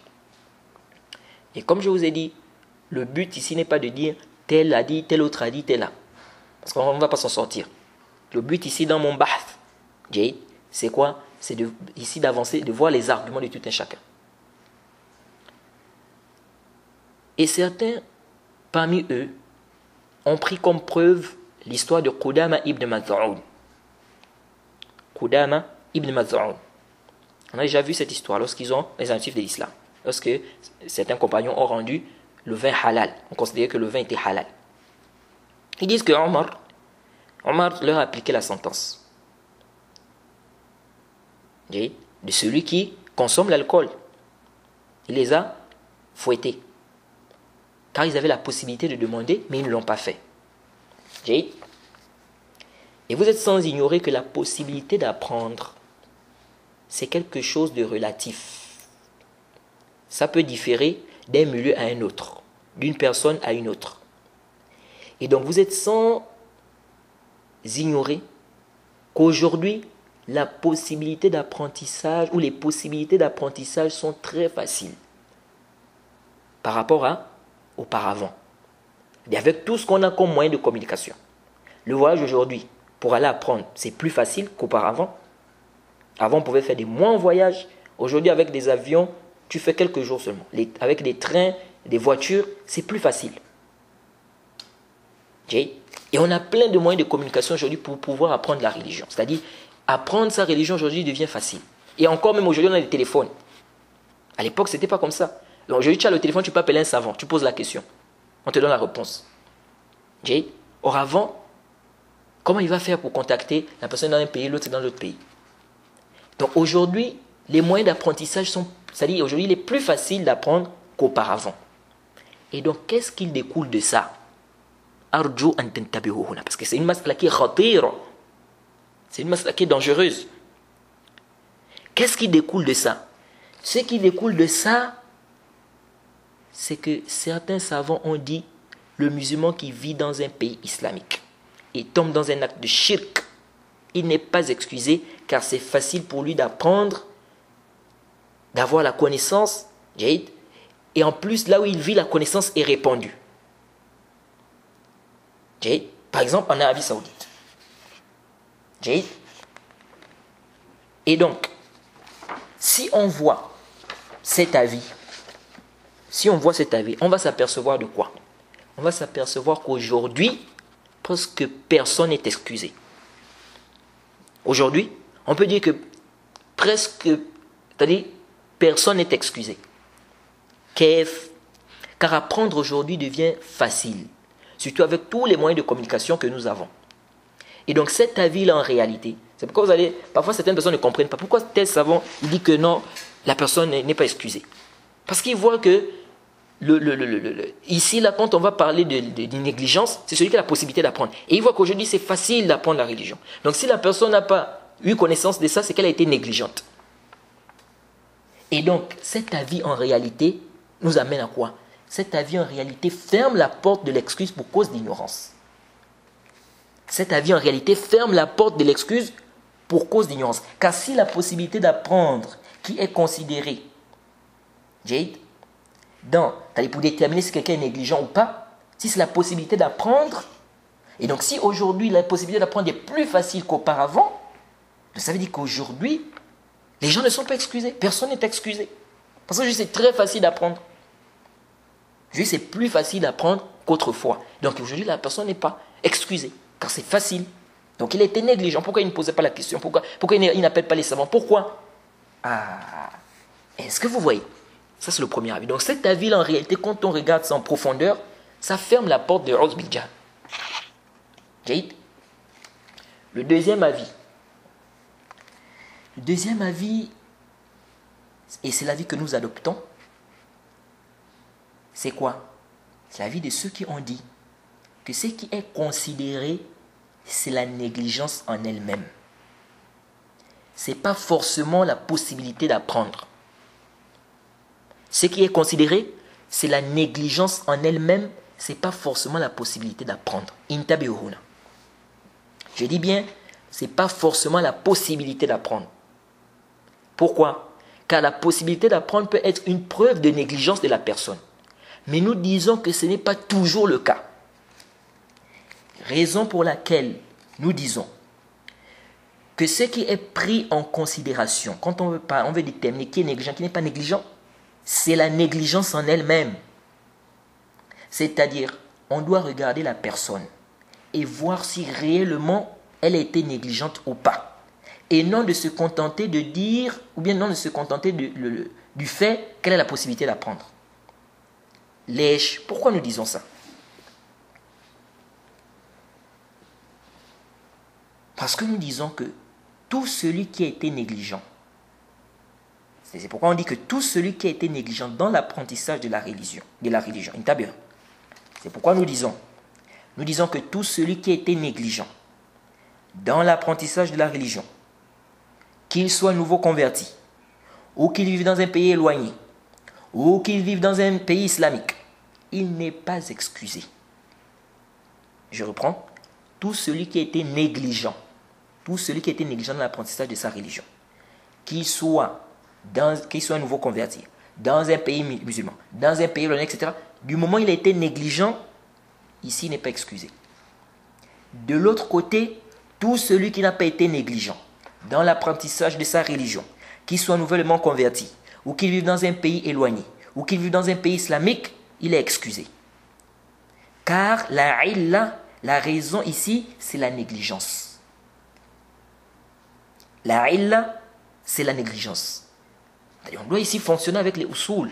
Et comme je vous ai dit, le but ici n'est pas de dire tel a dit, tel autre a dit, tel a. Parce qu'on ne va pas s'en sortir. Le but ici dans mon bahth, c'est quoi? C'est ici d'avancer, de voir les arguments de tout un chacun. Et certains, parmi eux, ont pris comme preuve l'histoire de Qudama ibn Maz'un. Qudama ibn Maz'un. On a déjà vu cette histoire lorsqu'ils ont les annulatifs de l'islam. Lorsque certains compagnons ont rendu le vin halal. On considérait que le vin était halal. Ils disent que Omar leur a appliqué la sentence de celui qui consomme l'alcool. Il les a fouettés. Car ils avaient la possibilité de demander, mais ils ne l'ont pas fait. Et vous êtes sans ignorer que la possibilité d'apprendre, c'est quelque chose de relatif. Ça peut différer d'un milieu à un autre, d'une personne à une autre. Et donc vous êtes sans ignorer qu'aujourd'hui, la possibilité d'apprentissage ou les possibilités d'apprentissage sont très faciles par rapport à auparavant. Et avec tout ce qu'on a comme moyen de communication. Le voyage aujourd'hui, pour aller apprendre, c'est plus facile qu'auparavant. Avant, on pouvait faire des mois en voyage. Aujourd'hui, avec des avions, tu fais quelques jours seulement. Avec des trains, des voitures, c'est plus facile. Et on a plein de moyens de communication aujourd'hui pour pouvoir apprendre la religion. C'est-à-dire, apprendre sa religion aujourd'hui devient facile. Et encore même aujourd'hui, on a des téléphones. À l'époque, ce n'était pas comme ça. Donc aujourd'hui, tu as le téléphone, tu peux appeler un savant, tu poses la question. On te donne la réponse. Or avant, comment il va faire pour contacter la personne dans un pays, l'autre dans l'autre pays? Donc aujourd'hui, les moyens d'apprentissage sont... C'est-à-dire aujourd'hui, il est plus facile d'apprendre qu'auparavant. Et donc, qu'est-ce qui découle de ça? Arju an tantabihu huna. Parce que c'est une mas'ala qui est khatira. C'est une mas'ala qui est dangereuse. Qu'est-ce qui découle de ça? Ce qui découle de ça, c'est que certains savants ont dit le musulman qui vit dans un pays islamique et tombe dans un acte de shirk, il n'est pas excusé car c'est facile pour lui d'apprendre, d'avoir la connaissance, et en plus là où il vit, la connaissance est répandue. Par exemple, en Arabie Saoudite. Et donc, si on voit cet avis, on va s'apercevoir de quoi? On va s'apercevoir qu'aujourd'hui, presque personne n'est excusé. Aujourd'hui, on peut dire que c'est-à-dire, personne n'est excusé. Car apprendre aujourd'hui devient facile, surtout avec tous les moyens de communication que nous avons. Et donc cet avis-là, en réalité, c'est pourquoi parfois certaines personnes ne comprennent pas. Pourquoi tel savant, il dit que non, la personne n'est pas excusée. Parce qu'il voit que, ici, là, quand on va parler de négligence, c'est celui qui a la possibilité d'apprendre. Et il voit qu'aujourd'hui, c'est facile d'apprendre la religion. Donc si la personne n'a pas eu connaissance de ça, c'est qu'elle a été négligente. Et donc, cet avis, en réalité, nous amène à quoi? Cet avis, en réalité, ferme la porte de l'excuse pour cause d'ignorance. Cet avis, en réalité, ferme la porte de l'excuse pour cause d'ignorance. Car si la possibilité d'apprendre qui est considérée, pour déterminer si quelqu'un est négligent ou pas, si c'est la possibilité d'apprendre, et donc si aujourd'hui la possibilité d'apprendre est plus facile qu'auparavant, ça veut dire qu'aujourd'hui, les gens ne sont pas excusés. Personne n'est excusé. Parce que c'est très facile d'apprendre. C'est plus facile d'apprendre qu'autrefois. Donc aujourd'hui, la personne n'est pas excusée. Car c'est facile. Donc il était négligent. Pourquoi il ne posait pas la question? Pourquoi il n'appelle pas les savants? Pourquoi? Est-ce que vous voyez? Ça, c'est le premier avis. Donc cet avis-là, en réalité, quand on regarde ça en profondeur, ça ferme la porte de Uzz bil Jahl. Le deuxième avis. Le deuxième avis, et c'est l'avis que nous adoptons, c'est quoi? C'est l'avis de ceux qui ont dit que ce qui est considéré, c'est la négligence en elle-même. Ce n'est pas forcément la possibilité d'apprendre. Ce qui est considéré, c'est la négligence en elle-même, ce n'est pas forcément la possibilité d'apprendre. Intabi'uhuna. Je dis bien, ce n'est pas forcément la possibilité d'apprendre. Pourquoi? Car la possibilité d'apprendre peut être une preuve de négligence de la personne. Mais nous disons que ce n'est pas toujours le cas. Raison pour laquelle nous disons que ce qui est pris en considération, quand on veut déterminer qui est négligent, qui n'est pas négligent, c'est la négligence en elle-même. C'est-à-dire, on doit regarder la personne et voir si réellement elle a été négligente ou pas. Et non de se contenter de dire, ou bien non de se contenter du fait qu'elle a la possibilité d'apprendre. Pourquoi nous disons ça? Parce que nous disons que tout celui qui a été négligent, c'est pourquoi on dit que tout celui qui a été négligent dans l'apprentissage de la religion, c'est pourquoi nous disons que tout celui qui a été négligent dans l'apprentissage de la religion, qu'il soit nouveau converti, ou qu'il vive dans un pays éloigné, ou qu'il vive dans un pays islamique, il n'est pas excusé. Je reprends. Tout celui qui a été négligent dans l'apprentissage de sa religion, qu'il soit un nouveau converti, dans un pays musulman, dans un pays éloigné, etc., du moment où il a été négligent, ici il n'est pas excusé. De l'autre côté, tout celui qui n'a pas été négligent dans l'apprentissage de sa religion, qu'il soit nouvellement converti, ou qu'il vive dans un pays éloigné, ou qu'il vive dans un pays islamique, il est excusé. Car la raison ici, c'est la négligence. La illa, c'est la négligence. On doit ici fonctionner avec les usul.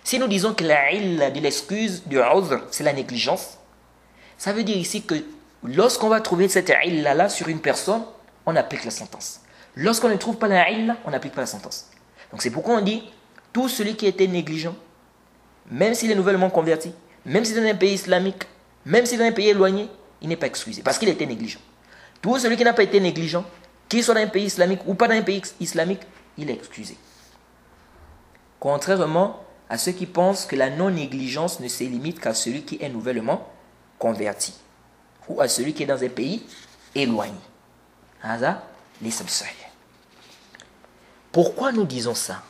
Si nous disons que la illa de l'excuse du uzr, c'est la négligence, ça veut dire ici que lorsqu'on va trouver cette illa-là sur une personne, on applique la sentence. Lorsqu'on ne trouve pas la illa, on n'applique pas la sentence. Donc c'est pourquoi on dit, tout celui qui était négligent, même s'il est nouvellement converti, même s'il est dans un pays islamique, même s'il est dans un pays éloigné, il n'est pas excusé, parce qu'il était négligent. Tout celui qui n'a pas été négligent, qu'il soit dans un pays islamique ou pas dans un pays islamique, il est excusé. Contrairement à ceux qui pensent que la non-négligence ne se limite qu'à celui qui est nouvellement converti, ou à celui qui est dans un pays éloigné. Pourquoi nous disons ça?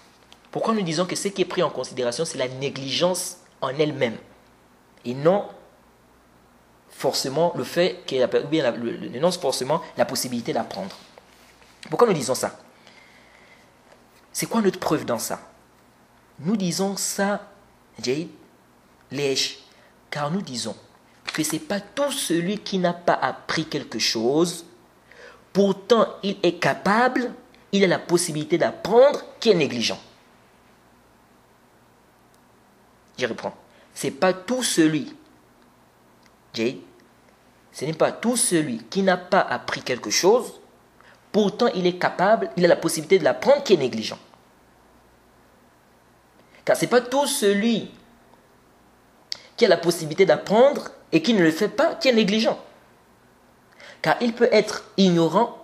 Pourquoi nous disons que ce qui est pris en considération, c'est la négligence en elle-même, et non forcément le fait qu'il dénonce forcément la possibilité d'apprendre. Pourquoi nous disons ça? C'est quoi notre preuve dans ça? Nous disons ça, Jade, lèche, car nous disons que ce n'est pas tout celui qui n'a pas appris quelque chose, pourtant il est capable, il a la possibilité d'apprendre, qui est négligent. Je reprends. Ce n'est pas tout celui, Jade, ce n'est pas tout celui qui n'a pas appris quelque chose, pourtant il est capable, il a la possibilité de l'apprendre, qui est négligent. Car ce n'est pas tout celui qui a la possibilité d'apprendre et qui ne le fait pas, qui est négligent. Car il peut être ignorant,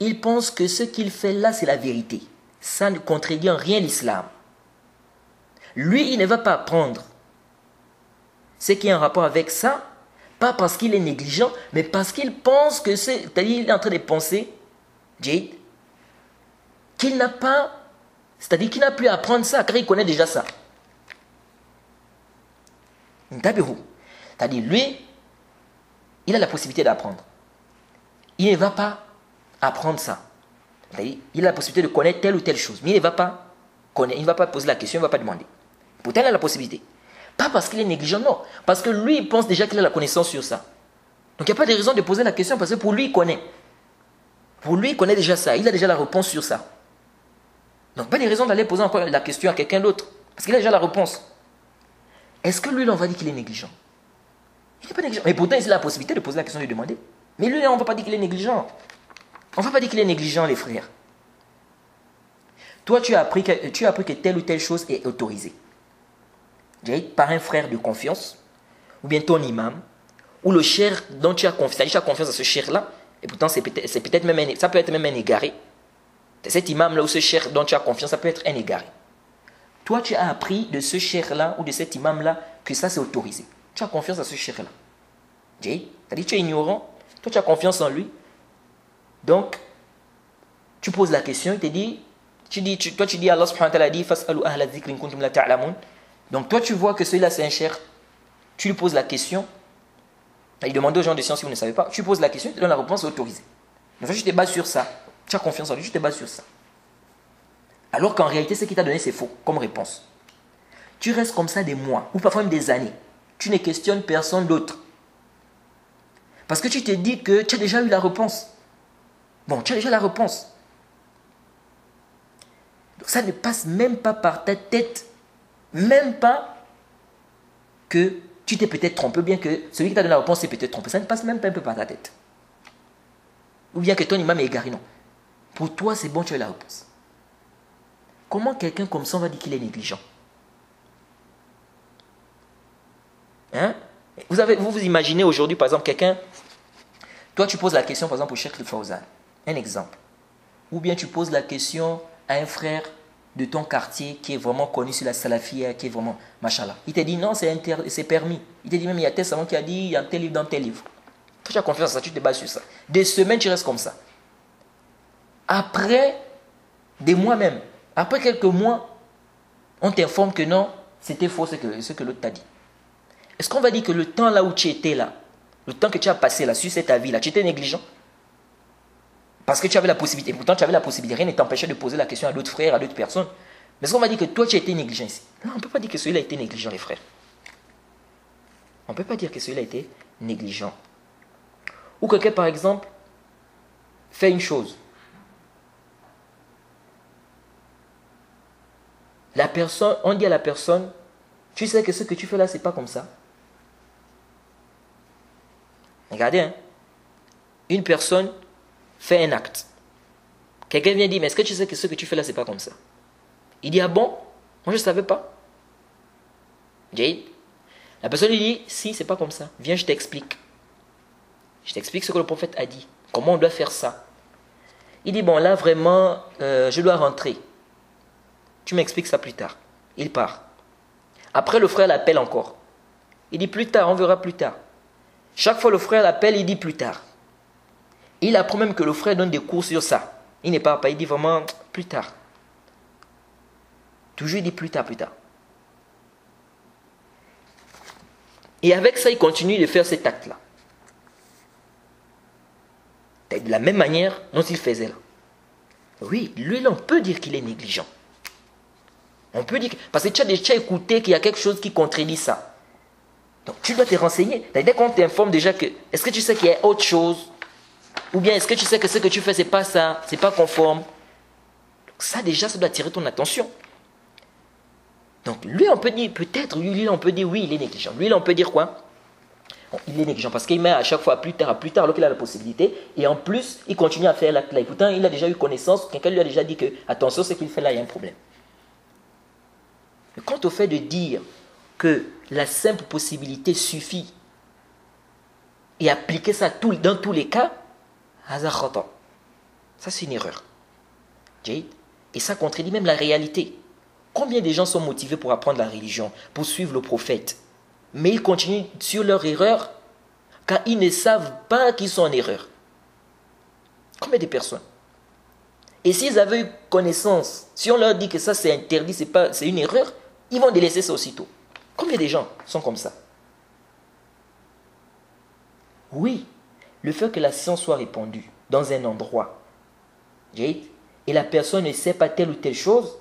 il pense que ce qu'il fait là, c'est la vérité. Ça ne contredit en rien l'islam. Lui, il ne va pas apprendre ce qui est en rapport avec ça, pas parce qu'il est négligent, mais parce qu'il pense que c'est... C'est-à-dire, il est en train de penser, Jade, qu'il n'a pas... C'est-à-dire qu'il n'a plus à apprendre ça, car il connaît déjà ça. C'est-à-dire, lui, il a la possibilité d'apprendre. Il ne va pas apprendre ça. C'est-à-dire, il a la possibilité de connaître telle ou telle chose, mais il ne va pas connaître, il ne va pas poser la question, il ne va pas demander. Pourtant, il a la possibilité. Pas parce qu'il est négligent, non. Parce que lui, il pense déjà qu'il a la connaissance sur ça. Donc, il n'y a pas de raison de poser la question, parce que pour lui, il connaît. Pour lui, il connaît déjà ça. Il a déjà la réponse sur ça. Donc, pas de raison d'aller poser encore la question à quelqu'un d'autre. Parce qu'il a déjà la réponse. Est-ce que lui, on va dire qu'il est négligent? Il n'est pas négligent. Mais pourtant, il a la possibilité de poser la question et de demander. Mais lui, on ne va pas dire qu'il est négligent. On ne va pas dire qu'il est négligent, les frères. Toi, tu as appris que telle ou telle chose est autorisée. Par un frère de confiance, ou bien ton imam, ou le cher dont tu as confiance. Tu as confiance à ce cher-là, et pourtant, ça peut être même un égaré. Cet imam-là ou ce cher dont tu as confiance, ça peut être un égaré. Toi, tu as appris de ce cher-là ou de cet imam-là que ça, c'est autorisé. Tu as confiance à ce cher-là. C'est-à-dire tu es ignorant, toi, tu as confiance en lui. Donc, tu poses la question, il te dit, toi, tu dis, Allah subhanahu wa ta'ala dit, fas'alu ahla dhikri in kuntum la ta'lamun. Donc, toi, tu vois que celui-là, c'est un cher. Tu lui poses la question. Il demande aux gens de science si vous ne savez pas. Tu poses la question, il te donne la réponse autorisée. Donc, tu te bases sur ça. Tu as confiance en lui, tu te bases sur ça. Alors qu'en réalité, ce qu'il t'a donné, c'est faux comme réponse. Tu restes comme ça des mois, ou parfois même des années. Tu ne questionnes personne d'autre. Parce que tu te dis que tu as déjà eu la réponse. Bon, tu as déjà la réponse. Donc ça ne passe même pas par ta tête. Même pas que tu t'es peut-être trompé, ou bien que celui qui t'a donné la réponse s'est peut-être trompé. Ça ne passe même pas un peu par ta tête. Ou bien que ton imam est égaré, non. Pour toi, c'est bon, tu as la réponse. Comment quelqu'un comme ça, on va dire qu'il est négligent? Hein? Vous imaginez aujourd'hui, par exemple, quelqu'un... Toi, tu poses la question, par exemple, au Cheikh Fawzan. Un exemple. Ou bien tu poses la question à un frère de ton quartier qui est vraiment connu sur la salafia, qui est vraiment... Machallah. Il te dit non, c'est permis. Il te dit même, il y a tel savant qui a dit, il y a tel livre dans tel livre. Toi, tu as confiance en ça, tu te bases sur ça. Des semaines, tu restes comme ça. Après, des mois même, après quelques mois, on t'informe que non, c'était faux ce que l'autre t'a dit. Est-ce qu'on va dire que le temps là où tu étais là, le temps que tu as passé là, sur cette avis là, tu étais négligent? Parce que tu avais la possibilité, pourtant tu avais la possibilité, rien ne t'empêchait de poser la question à d'autres frères, à d'autres personnes. Mais est-ce qu'on va dire que toi tu as été négligent ici? Non, on ne peut pas dire que celui-là a été négligent, les frères. On ne peut pas dire que celui-là a été négligent. Ou quelqu'un, par exemple, fait une chose. La personne, on dit à la personne, tu sais que ce que tu fais là, c'est pas comme ça. Regardez, hein. Une personne fait un acte. Quelqu'un vient dire, mais est-ce que tu sais que ce que tu fais là, c'est pas comme ça? Il dit, ah bon? Moi, je ne savais pas. Jade. La personne lui dit, si, c'est pas comme ça. Viens, je t'explique. Je t'explique ce que le prophète a dit. Comment on doit faire ça. Il dit, bon, là, vraiment, je dois rentrer. Tu m'expliques ça plus tard. Il part. Après, le frère l'appelle encore. Il dit, plus tard, on verra plus tard. Chaque fois, le frère l'appelle, il dit plus tard. Il apprend même que le frère donne des cours sur ça. Il n'est pas, il dit vraiment plus tard. Toujours, il dit plus tard, plus tard. Et avec ça, il continue de faire cet acte-là. De la même manière dont il faisait là. Oui, lui, là, on peut dire qu'il est négligent. On peut dire parce que tu as déjà écouté qu'il y a quelque chose qui contredit ça. Donc tu dois te renseigner. Dès qu'on t'informe déjà que, est-ce que tu sais qu'il y a autre chose? Ou bien est-ce que tu sais que ce que tu fais, c'est pas ça, c'est pas conforme? Donc, ça déjà, ça doit attirer ton attention. Donc lui, on peut dire, peut-être, lui, on peut dire, oui, il est négligent. Lui, là, on peut dire quoi? Bon, il est négligent parce qu'il met à chaque fois à plus tard, alors qu'il a la possibilité. Et en plus, il continue à faire l'acte là. Et pourtant, il a déjà eu connaissance, quelqu'un lui a déjà dit que, attention, ce qu'il fait là, il y a un problème. Mais quant au fait de dire que la simple possibilité suffit et appliquer ça dans tous les cas, ça c'est une erreur. Et ça contredit même la réalité. Combien de gens sont motivés pour apprendre la religion, pour suivre le prophète, mais ils continuent sur leur erreur car ils ne savent pas qu'ils sont en erreur. Combien de personnes? Et s'ils avaient eu connaissance, si on leur dit que ça c'est interdit, c'est une erreur, ils vont délaisser ça aussitôt. Combien de gens sont comme ça? Oui, le fait que la science soit répandue dans un endroit, et la personne ne sait pas telle ou telle chose,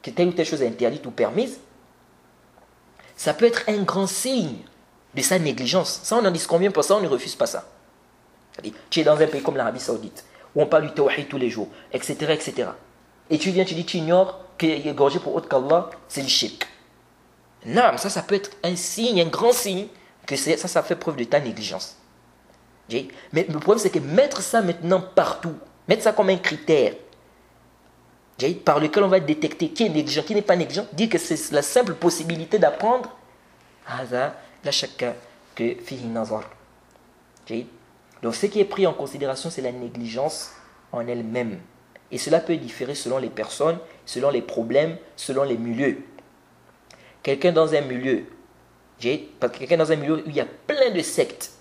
que telle ou telle chose est interdite ou permise, ça peut être un grand signe de sa négligence. Ça, on en dit combien pour ça, on ne refuse pas ça. C'est-à-dire, tu es dans un pays comme l'Arabie Saoudite, où on parle du tawhid tous les jours, etc., etc. Et tu viens, tu dis, tu ignores qu'il est gorgé pour autre qu'Allah, c'est le shirk. Non, ça peut être un signe, un grand signe, que ça fait preuve de ta négligence. Mais le problème, c'est que mettre ça maintenant partout, mettre ça comme un critère, par lequel on va détecter qui est négligent, qui n'est pas négligent, dire que c'est la simple possibilité d'apprendre, la shakka que fihi nazar. Donc ce qui est pris en considération, c'est la négligence en elle-même. Et cela peut différer selon les personnes, selon les problèmes, selon les milieux. Quelqu'un dans un milieu où il y a plein de sectes,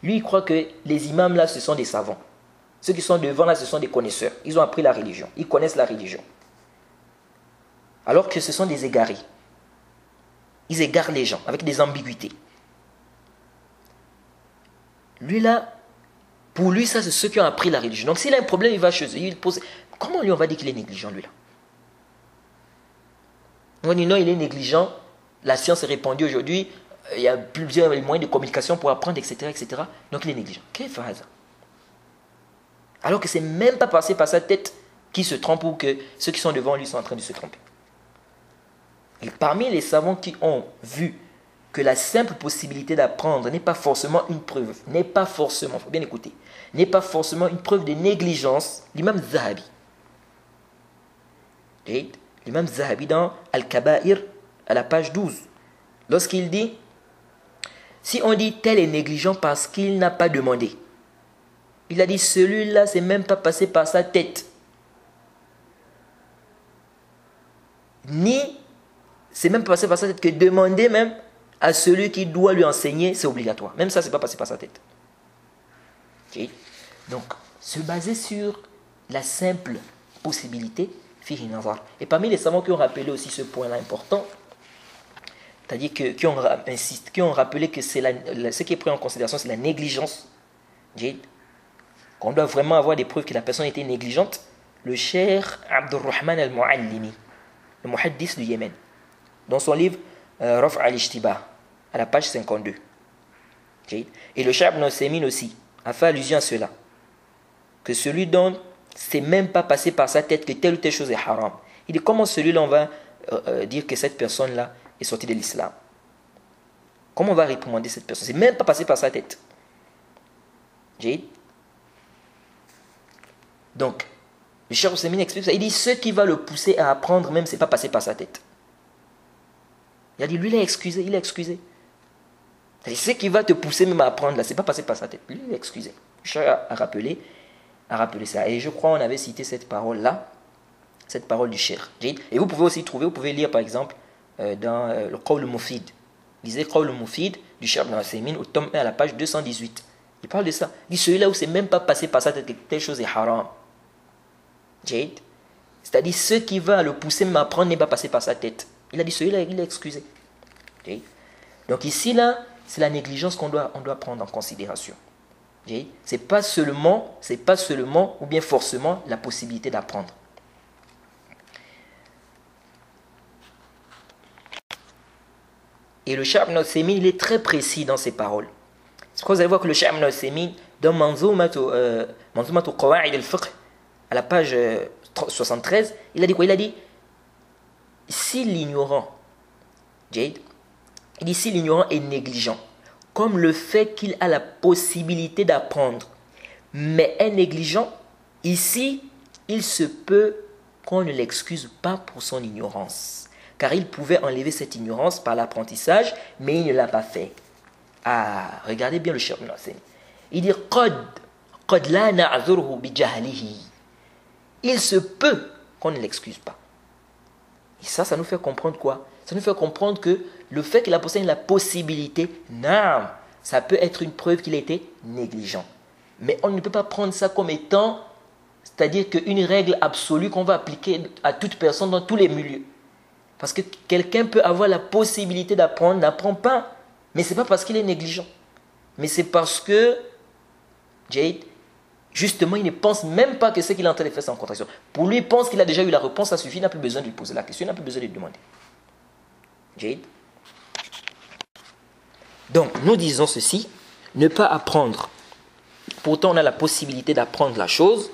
lui il croit que les imams là ce sont des savants. Ceux qui sont devant là ce sont des connaisseurs. Ils ont appris la religion, ils connaissent la religion. Alors que ce sont des égarés. Ils égarent les gens avec des ambiguïtés. Lui là, pour lui ça c'est ceux qui ont appris la religion. Donc s'il a un problème il va chez eux, il pose. Comment lui on va dire qu'il est négligent lui là? On dit non, il est négligent, la science est répandue aujourd'hui, il y a plusieurs moyens de communication pour apprendre, etc. etc. Donc il est négligent. Quel fait ça? Alors que c'est même pas passé par sa tête qu'il se trompe ou que ceux qui sont devant lui sont en train de se tromper. Et parmi les savants qui ont vu que la simple possibilité d'apprendre n'est pas forcément une preuve, n'est pas forcément, il faut bien écouter, n'est pas forcément une preuve de négligence, l'imam Zahabi. L'imam Zahabi dans Al-Kaba'ir, à la page 12, lorsqu'il dit, si on dit tel est négligent parce qu'il n'a pas demandé, il a dit celui-là, c'est même pas passé par sa tête. Ni, c'est même pas passé par sa tête que demander même à celui qui doit lui enseigner, c'est obligatoire. Même ça, c'est pas passé par sa tête. Okay. Donc, se baser sur la simple possibilité, fihi nazar. Et parmi les savants qui ont rappelé aussi ce point-là important, c'est-à-dire qui ont rappelé que c'est ce qui est pris en considération, c'est la négligence. Qu'on doit vraiment avoir des preuves que la personne était négligente. Le cheikh Abdurrahman al-Muallimi, le muhaddis du Yémen, dans son livre Raf' al-Ishtibah, à la page 52. Et le cheikh Ibn Usaymin aussi a fait allusion à cela, que celui dont c'est même pas passé par sa tête que telle ou telle chose est haram. Il dit comment celui-là on va dire que cette personne-là est sortie de l'islam? Comment on va réprimander cette personne? C'est même pas passé par sa tête. Donc, le cheikh Usaymin explique ça. Il dit ce qui va le pousser à apprendre même, c'est pas passé par sa tête. Il a dit lui il est excusé, il est excusé. Ce qui va te pousser même à apprendre là, c'est pas passé par sa tête. Lui il est excusé. Le cheikh a rappelé ça. Et je crois on avait cité cette parole là, cette parole du cheikh. Et vous pouvez aussi trouver, vous pouvez lire par exemple dans le Qawl al-Mufid. Lisez Qawl al-Mufid du cheikh Ibn Usaymin au tome 1 à la page 218. Il parle de ça. Il dit celui-là où c'est même pas passé par sa tête que telle chose est haram. C'est-à-dire ce qui va le pousser même à apprendre n'est pas passé par sa tête. Il a dit celui-là il est excusé. Donc ici là, c'est la négligence on doit prendre en considération. C'est pas seulement ou bien forcément la possibilité d'apprendre. Et le Cheikh Ibn Uthaymin, il est très précis dans ses paroles. C'est pourquoi vous allez voir que le Cheikh Ibn Uthaymin, dans Manzoumatu Qawa'id al-Fiqh, à la page 73, il a dit quoi? Il a dit, si l'ignorant, il dit, si l'ignorant est négligent, comme le fait qu'il a la possibilité d'apprendre, mais est négligent, ici, il se peut qu'on ne l'excuse pas pour son ignorance. Car il pouvait enlever cette ignorance par l'apprentissage, mais il ne l'a pas fait. Ah, regardez bien le Cheikh Ibn Uthaymin. Il dit قد لا نعذره بجهله. Il se peut qu'on ne l'excuse pas. Et ça nous fait comprendre quoi? Ça nous fait comprendre que le fait qu'il a possédé la possibilité, non, ça peut être une preuve qu'il a été négligent. Mais on ne peut pas prendre ça comme étant, c'est-à-dire qu'une règle absolue qu'on va appliquer à toute personne dans tous les milieux. Parce que quelqu'un peut avoir la possibilité d'apprendre, n'apprend pas. Mais ce n'est pas parce qu'il est négligent. Mais c'est parce que, justement, il ne pense même pas que ce qu'il est en train de faire, c'est en contradiction. Pour lui, il pense qu'il a déjà eu la réponse, ça suffit, il n'a plus besoin de lui poser la question, il n'a plus besoin de lui demander. Donc, nous disons ceci, ne pas apprendre. Pourtant, on a la possibilité d'apprendre la chose,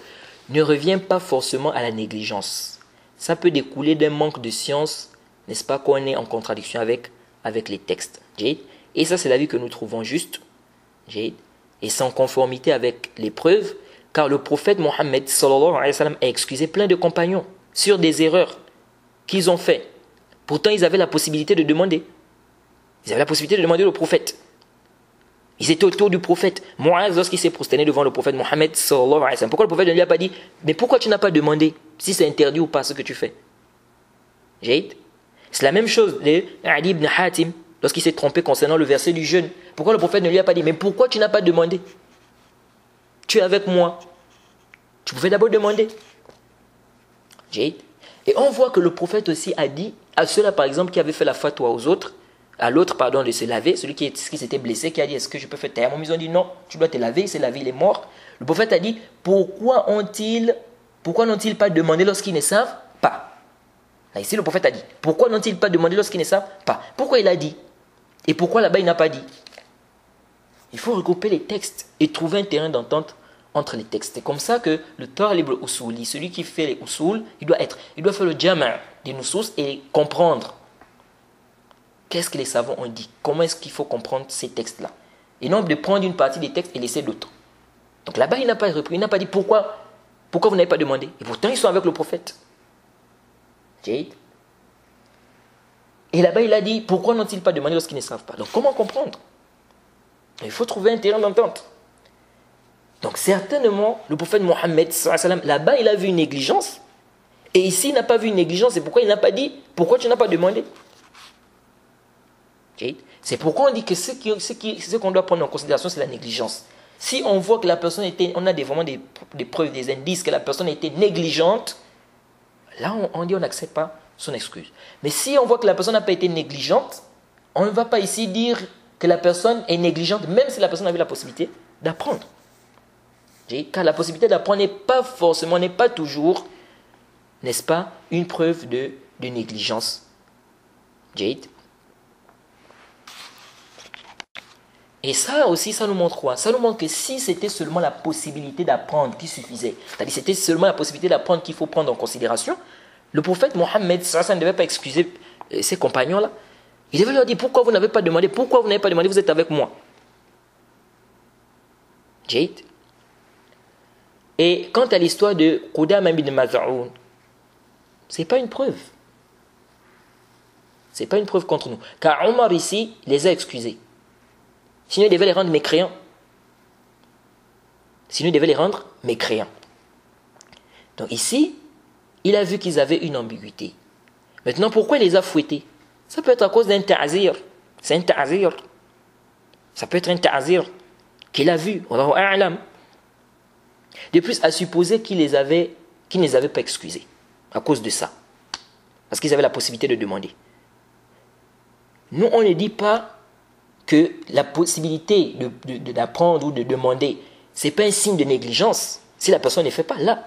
ne revient pas forcément à la négligence. Ça peut découler d'un manque de science, n'est-ce pas, qu'on est en contradiction avec les textes. Et ça, c'est l'avis que nous trouvons juste, et sans conformité avec les preuves, car le prophète Mohammed sallallahu alayhi wa sallam a excusé plein de compagnons sur des erreurs qu'ils ont fait. Pourtant, ils avaient la possibilité de demander. Ils avaient la possibilité de demander au prophète. Ils étaient autour du prophète. Mu'adh, lorsqu'il s'est prosterné devant le prophète Mohammed sallallahu alayhi wa sallam, pourquoi le prophète ne lui a pas dit, mais pourquoi tu n'as pas demandé si c'est interdit ou pas ce que tu fais? C'est la même chose de Ali ibn Hatim, lorsqu'il s'est trompé concernant le verset du jeûne. Pourquoi le prophète ne lui a pas dit, mais pourquoi tu n'as pas demandé? Tu es avec moi. Tu pouvais d'abord demander. Et on voit que le prophète aussi a dit à ceux-là, par exemple, qui avaient fait la fatwa aux autres, à l'autre, pardon, de se laver, celui qui s'était blessé, qui a dit, est-ce que je peux faire tayammum? Ils ont dit, non, tu dois te laver, il s'est lavé, il est mort. Le prophète a dit, pourquoi n'ont-ils pas demandé lorsqu'ils ne savent pas? Là, ici, le prophète a dit, pourquoi n'ont-ils pas demandé lorsqu'ils ne savent pas? Pourquoi il a dit? Et pourquoi là-bas, il n'a pas dit? Il faut regrouper les textes et trouver un terrain d'entente entre les textes. C'est comme ça que le talib al-usuli, celui qui fait les usul, il doit faire le jama' des nusus et comprendre qu'est-ce que les savants ont dit, comment est-ce qu'il faut comprendre ces textes-là. Et non de prendre une partie des textes et laisser d'autres. Donc là-bas, il n'a pas repris, il n'a pas dit pourquoi vous n'avez pas demandé. Et pourtant, ils sont avec le prophète. Et là-bas, il a dit pourquoi n'ont-ils pas demandé lorsqu'ils ne savent pas. Donc comment comprendre? Il faut trouver un terrain d'entente. Donc certainement, le prophète Mohammed, là-bas, il a vu une négligence. Et ici, il n'a pas vu une négligence. C'est pourquoi il n'a pas dit pourquoi tu n'as pas demandé. C'est pourquoi on dit que ce qu'on doit prendre en considération, c'est la négligence. Si on voit que la personne on a vraiment des preuves, des indices que la personne était négligente, là on dit on n'accepte pas son excuse. Mais si on voit que la personne n'a pas été négligente, on ne va pas ici dire que la personne est négligente, même si la personne avait la possibilité d'apprendre. Car la possibilité d'apprendre n'est pas toujours, n'est-ce pas, une preuve de négligence. Et ça aussi, ça nous montre quoi? Ça nous montre que si c'était seulement la possibilité d'apprendre qui suffisait, c'est-à-dire c'était seulement la possibilité d'apprendre qu'il faut prendre en considération, le prophète Mohammed, ça ne devait pas excuser ses compagnons-là. Il devait leur dire pourquoi vous n'avez pas demandé, vous êtes avec moi. Et quant à l'histoire de Qudama ibn Maz'un, ce n'est pas une preuve. Ce n'est pas une preuve contre nous. Car Omar ici les a excusés. Sinon, il devait les rendre mécréants. Donc ici, il a vu qu'ils avaient une ambiguïté. Maintenant, pourquoi il les a fouettés? Ça peut être à cause d'un ta'zir. C'est un ta'zir. Ça peut être un ta'zir qu'il a vu. Wallahu a'lam. De plus, à supposer qu'il ne les avait pas excusés à cause de ça. Parce qu'ils avaient la possibilité de demander. Nous, on ne dit pas que la possibilité d'apprendre ou de demander Ce n'est pas un signe de négligence si la personne ne fait pas. Là,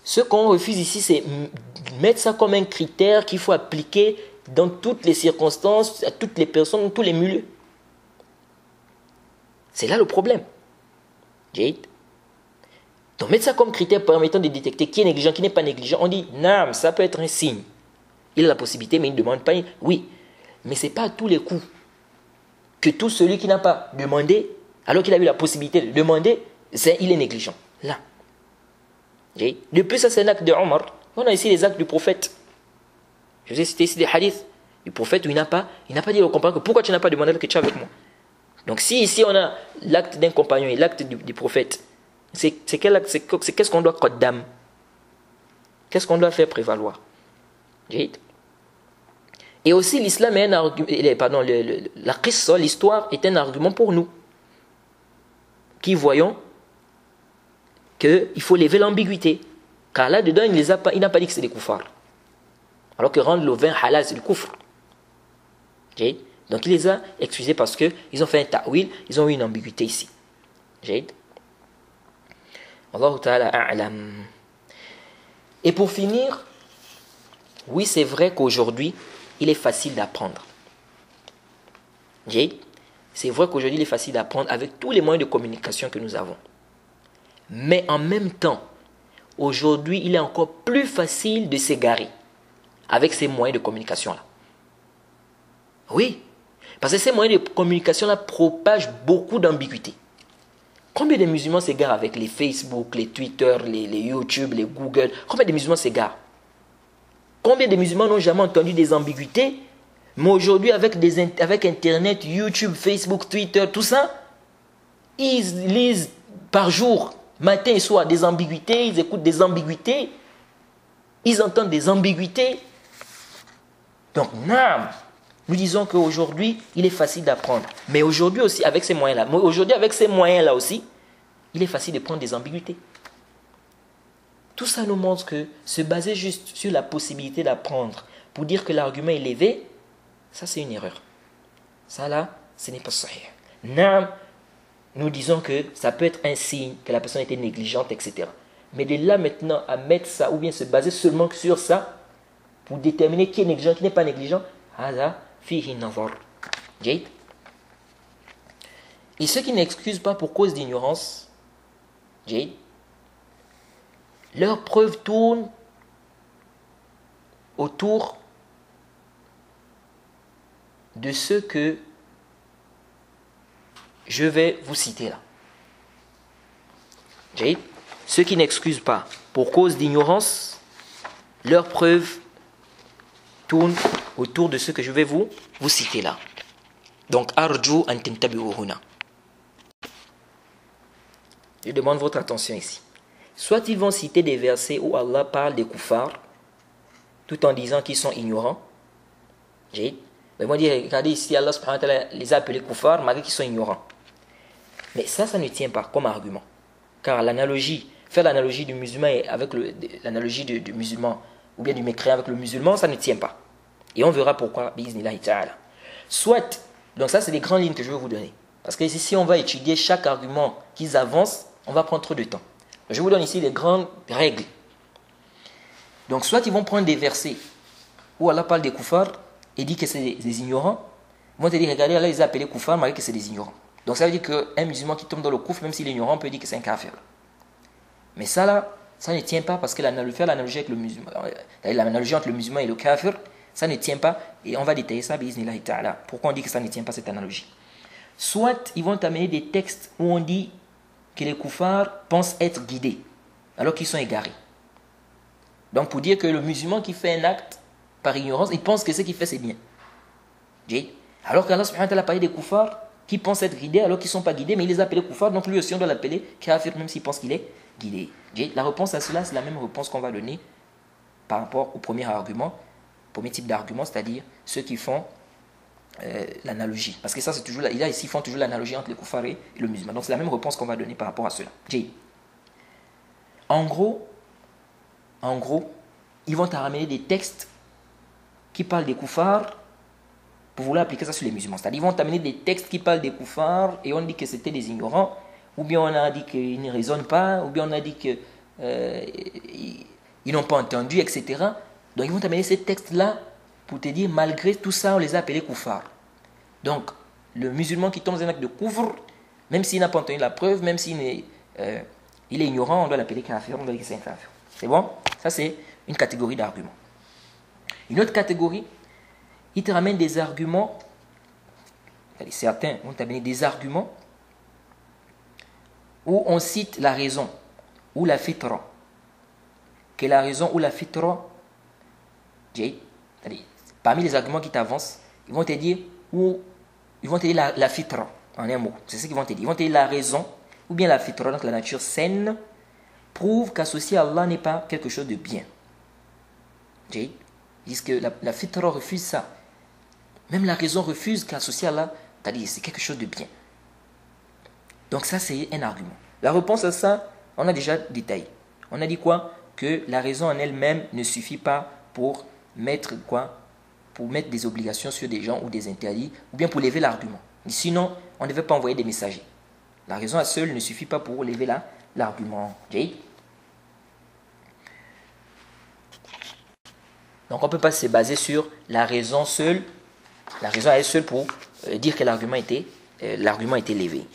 ce qu'on refuse ici, c'est mettre ça comme un critère qu'il faut appliquer dans toutes les circonstances, à toutes les personnes, dans tous les milieux. C'est là le problème. Jade. Donc mettre ça comme critère permettant de détecter qui est négligent, qui n'est pas négligent, on dit, non, ça peut être un signe. Il a la possibilité, mais il ne demande pas. Oui, mais ce n'est pas à tous les coups que tout celui qui n'a pas demandé, alors qu'il a eu la possibilité de demander, il est négligent. Là. Depuis ça, c'est un acte de Omar. On a ici les actes du prophète. Je vous ai cité ici des hadiths du prophète où il n'a pas dit au compagnon que pourquoi tu n'as pas demandé que tu es avec moi. Donc si ici on a l'acte d'un compagnon et l'acte du prophète, c'est quel acte, c'est qu'est-ce qu'on doit qaddam? Qu'est-ce qu'on doit faire prévaloir? Et aussi l'islam est un argument, pardon, la qissa, l'histoire est un argument pour nous qui voyons qu'il faut lever l'ambiguïté. Car là-dedans, il n'a pas dit que c'est des koufars. Alors que rendre le vin halal, c'est du koufr. Donc il les a excusés parce qu'ils ont fait un ta'wil, ils ont eu une ambiguïté ici. Allahu ta'ala a'lam. Et pour finir, oui, c'est vrai qu'aujourd'hui, il est facile d'apprendre. C'est vrai qu'aujourd'hui, il est facile d'apprendre avec tous les moyens de communication que nous avons. Mais en même temps, aujourd'hui, il est encore plus facile de s'égarer avec ces moyens de communication-là. Oui, parce que ces moyens de communication-là propagent beaucoup d'ambiguïté. Combien de musulmans s'égarent avec les Facebook, les Twitter, les YouTube, les Google? Combien de musulmans s'égarent? Combien de musulmans n'ont jamais entendu des ambiguïtés? Mais aujourd'hui, avec Internet, YouTube, Facebook, Twitter, tout ça, ils lisent par jour, matin et soir, des ambiguïtés, ils écoutent des ambiguïtés, ils entendent des ambiguïtés. Donc, nous disons qu'aujourd'hui, il est facile d'apprendre. Mais aujourd'hui aussi, avec ces moyens-là, aussi, il est facile de prendre des ambiguïtés. Tout ça nous montre que se baser juste sur la possibilité d'apprendre pour dire que l'argument est levé, ça c'est une erreur. Ça là, ce n'est pas sahih. Nous disons que ça peut être un signe que la personne était négligente, etc. Mais de là maintenant à mettre ça, ou bien se baser seulement sur ça, pour déterminer qui est négligent, qui n'est pas négligent, fihi nazar. Et ceux qui n'excusent pas pour cause d'ignorance, leurs preuves tournent autour de ce que je vais vous citer là. Ceux qui n'excusent pas pour cause d'ignorance, leurs preuves tournent autour de ce que je vais vous citer là. Donc, arju an tantabi'u huna. Je demande votre attention ici. Soit ils vont citer des versets où Allah parle des koufars, tout en disant qu'ils sont ignorants. Ils vont dire, regardez ici, Allah subhanahu wa ta'ala les a appelés koufars, malgré qu'ils sont ignorants. Mais ça ne tient pas comme argument. Car faire l'analogie du musulman avec l'analogie du musulman, ou bien du mécréant avec le musulman, ça ne tient pas. Et on verra pourquoi, bi'iznillahi ta'ala. Soit, donc ça c'est les grandes lignes que je vais vous donner. Parce que si on va étudier chaque argument qu'ils avancent, on va prendre trop de temps. Je vous donne ici les grandes règles. Donc soit ils vont prendre des versets où Allah parle des koufars et dit que c'est des ignorants. Ils vont te dire, regardez, Allah les a appelés koufars malgré que c'est des ignorants. Donc ça veut dire qu'un musulman qui tombe dans le koufr, même s'il est ignorant, peut dire que c'est un kafir. Mais ça là, ça ne tient pas parce que faire l'analogie avec le musulman, l'analogie entre le musulman et le kafir, ça ne tient pas. Et on va détailler ça, bi'iznillahi ta'ala. Pourquoi on dit que ça ne tient pas cette analogie? Soit ils vont t'amener des textes où on dit que les koufars pensent être guidés, alors qu'ils sont égarés. Donc pour dire que le musulman qui fait un acte par ignorance, il pense que ce qu'il fait c'est bien. Alors qu'Allah subhanahu wa ta'ala a parlé des koufars qui pensent être guidés alors qu'ils ne sont pas guidés, mais il les a appelés koufars, donc lui aussi on doit l'appeler kafir même s'il pense qu'il est guidé. La réponse à cela, c'est la même réponse qu'on va donner par rapport au premier argument, premier type d'argument, c'est-à-dire ceux qui font l'analogie. Parce que ça, c'est toujours, là, ici, ils font toujours l'analogie entre les koufars et le musulman. Donc c'est la même réponse qu'on va donner par rapport à cela. En gros, ils vont te ramener des textes qui parlent des koufars pour vouloir appliquer ça sur les musulmans. C'est-à-dire ils vont t'amener des textes qui parlent des koufars et on dit que c'était des ignorants ou bien on a dit qu'ils ne raisonnent pas, ou bien on a dit qu'ils n'ont pas entendu, etc. Donc ils vont t'amener ces textes-là pour te dire, malgré tout ça, on les a appelés koufars. Donc, le musulman qui tombe dans un acte de koufr, même s'il n'a pas entendu la preuve, même s'il est, il est ignorant, on doit l'appeler kafir, on doit dire que c'est un kafir. C'est bon? Ça, c'est une catégorie d'arguments. Une autre catégorie, il te ramène des arguments, certains vont t'amener des arguments où on cite la raison, ou la fitra. Quelle est la raison ou la fitra? Parmi les arguments qui t'avancent, ils vont te dire, la fitra, en un mot. C'est ce qu'ils vont te dire. Ils vont te dire la raison, ou bien la fitra, donc la nature saine, prouve qu'associer à Allah n'est pas quelque chose de bien. Ils disent que la fitra refuse ça. Même la raison refuse qu'associer à Allah, c'est-à-dire c'est quelque chose de bien. Donc ça, c'est un argument. La réponse à ça, on a déjà détaillé. On a dit quoi? Que la raison en elle-même ne suffit pas pour mettre quoi? Pour mettre des obligations sur des gens ou des interdits, ou bien pour lever l'argument. Sinon, on ne devait pas envoyer des messagers. La raison à seule ne suffit pas pour lever l'argument. Donc on ne peut pas se baser sur la raison seule, la raison à elle seule pour dire que l'argument était levé.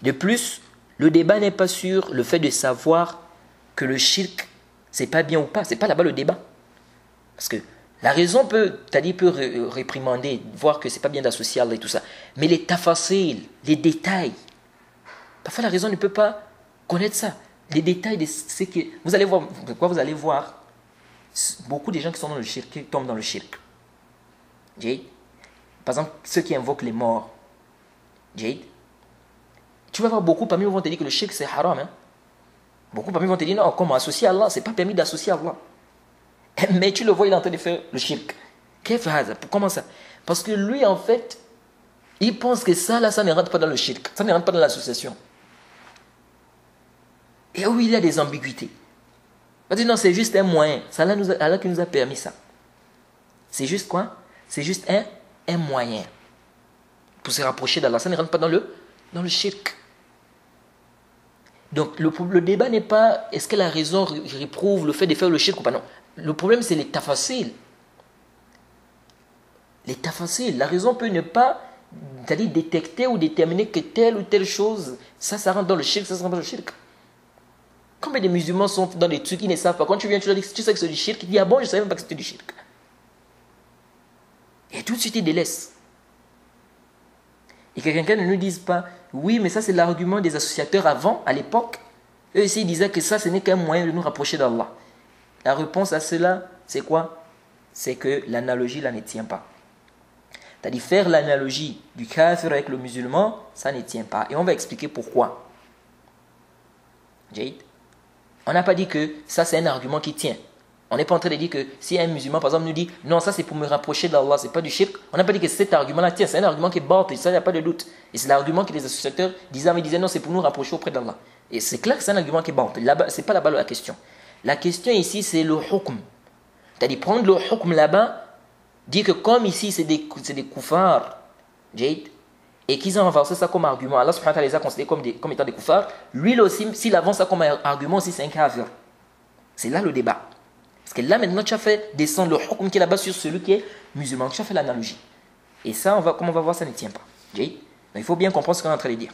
De plus, le débat n'est pas sur le fait de savoir que le shirk, c'est pas bien ou pas. C'est pas là-bas le débat. Parce que la raison peut réprimander, voir que c'est pas bien d'associer Allah et tout ça. Mais les tafasil, les détails, parfois la raison ne peut pas connaître ça. Les détails de ce que vous allez voir, vous allez voir beaucoup de gens qui sont dans le shirk, qui tombent dans le shirk. Par exemple, ceux qui invoquent les morts. Tu vas voir beaucoup parmi eux vont te dire que le shirk c'est haram. Hein? Beaucoup parmi eux vont te dire non, comment associer à Allah, c'est pas permis d'associer à Allah. Mais tu le vois, il est en train de faire le shirk. Comment ça? Parce que lui, en fait, il pense que ça, là, ça ne rentre pas dans le shirk. Ça ne rentre pas dans l'association. Et oui, il y a des ambiguïtés. Il va dire non, c'est juste un moyen. C'est Allah qui nous a permis ça. C'est juste quoi? C'est juste un moyen pour se rapprocher d'Allah. Ça ne rentre pas dans le shirk. Donc, le débat n'est pas est-ce que la raison réprouve le fait de faire le shirk ou pas. Non. Le problème, c'est les tafasil. Les tafasil. La raison peut ne pas détecter ou déterminer que telle ou telle chose, ça rentre dans le shirk, ça rentre dans le shirk. Combien de musulmans sont dans des trucs qu'ils ne savent pas? Quand tu viens, tu leur dis, tu sais que c'est du shirk, ils disent, ah bon, je ne savais même pas que c'était du shirk. Et tout de suite, ils délaissent. Et que quelqu'un ne nous dise pas, oui, mais ça c'est l'argument des associateurs avant, à l'époque. Eux aussi, ils disaient que ça, ce n'est qu'un moyen de nous rapprocher d'Allah. La réponse à cela, c'est quoi? C'est que l'analogie là ne tient pas. C'est-à-dire faire l'analogie du kafir avec le musulman, ça ne tient pas. Et on va expliquer pourquoi. Jade, on n'a pas dit que ça c'est un argument qui tient. On n'est pas en train de dire que si un musulman par exemple nous dit non, ça c'est pour me rapprocher d'Allah, c'est pas du shirk, on n'a pas dit que cet argument là tient, c'est un argument qui est bâti, ça il n'y a pas de doute. Et c'est l'argument que les associateurs disaient, mais ils disaient non, c'est pour nous rapprocher auprès d'Allah. Et c'est clair que c'est un argument qui est bâti. Là-bas, c'est pas là-bas la question. La question ici c'est le hukm. C'est-à-dire prendre le hukm là-bas, dire que comme ici c'est des koufars, Jade, et qu'ils ont avancé ça comme argument, Allah subhanahu wa ta'ala les a considérés comme étant des koufars, lui aussi, s'il avance ça comme argument aussi, c'est un kafir. C'est là le débat. Parce que là maintenant tu as fait descendre le hukm qui est là-bas sur celui qui est musulman, tu as fait l'analogie. Et ça, comme on va voir, ça ne tient pas. Jade. Donc il faut bien comprendre ce qu'on est en train de dire.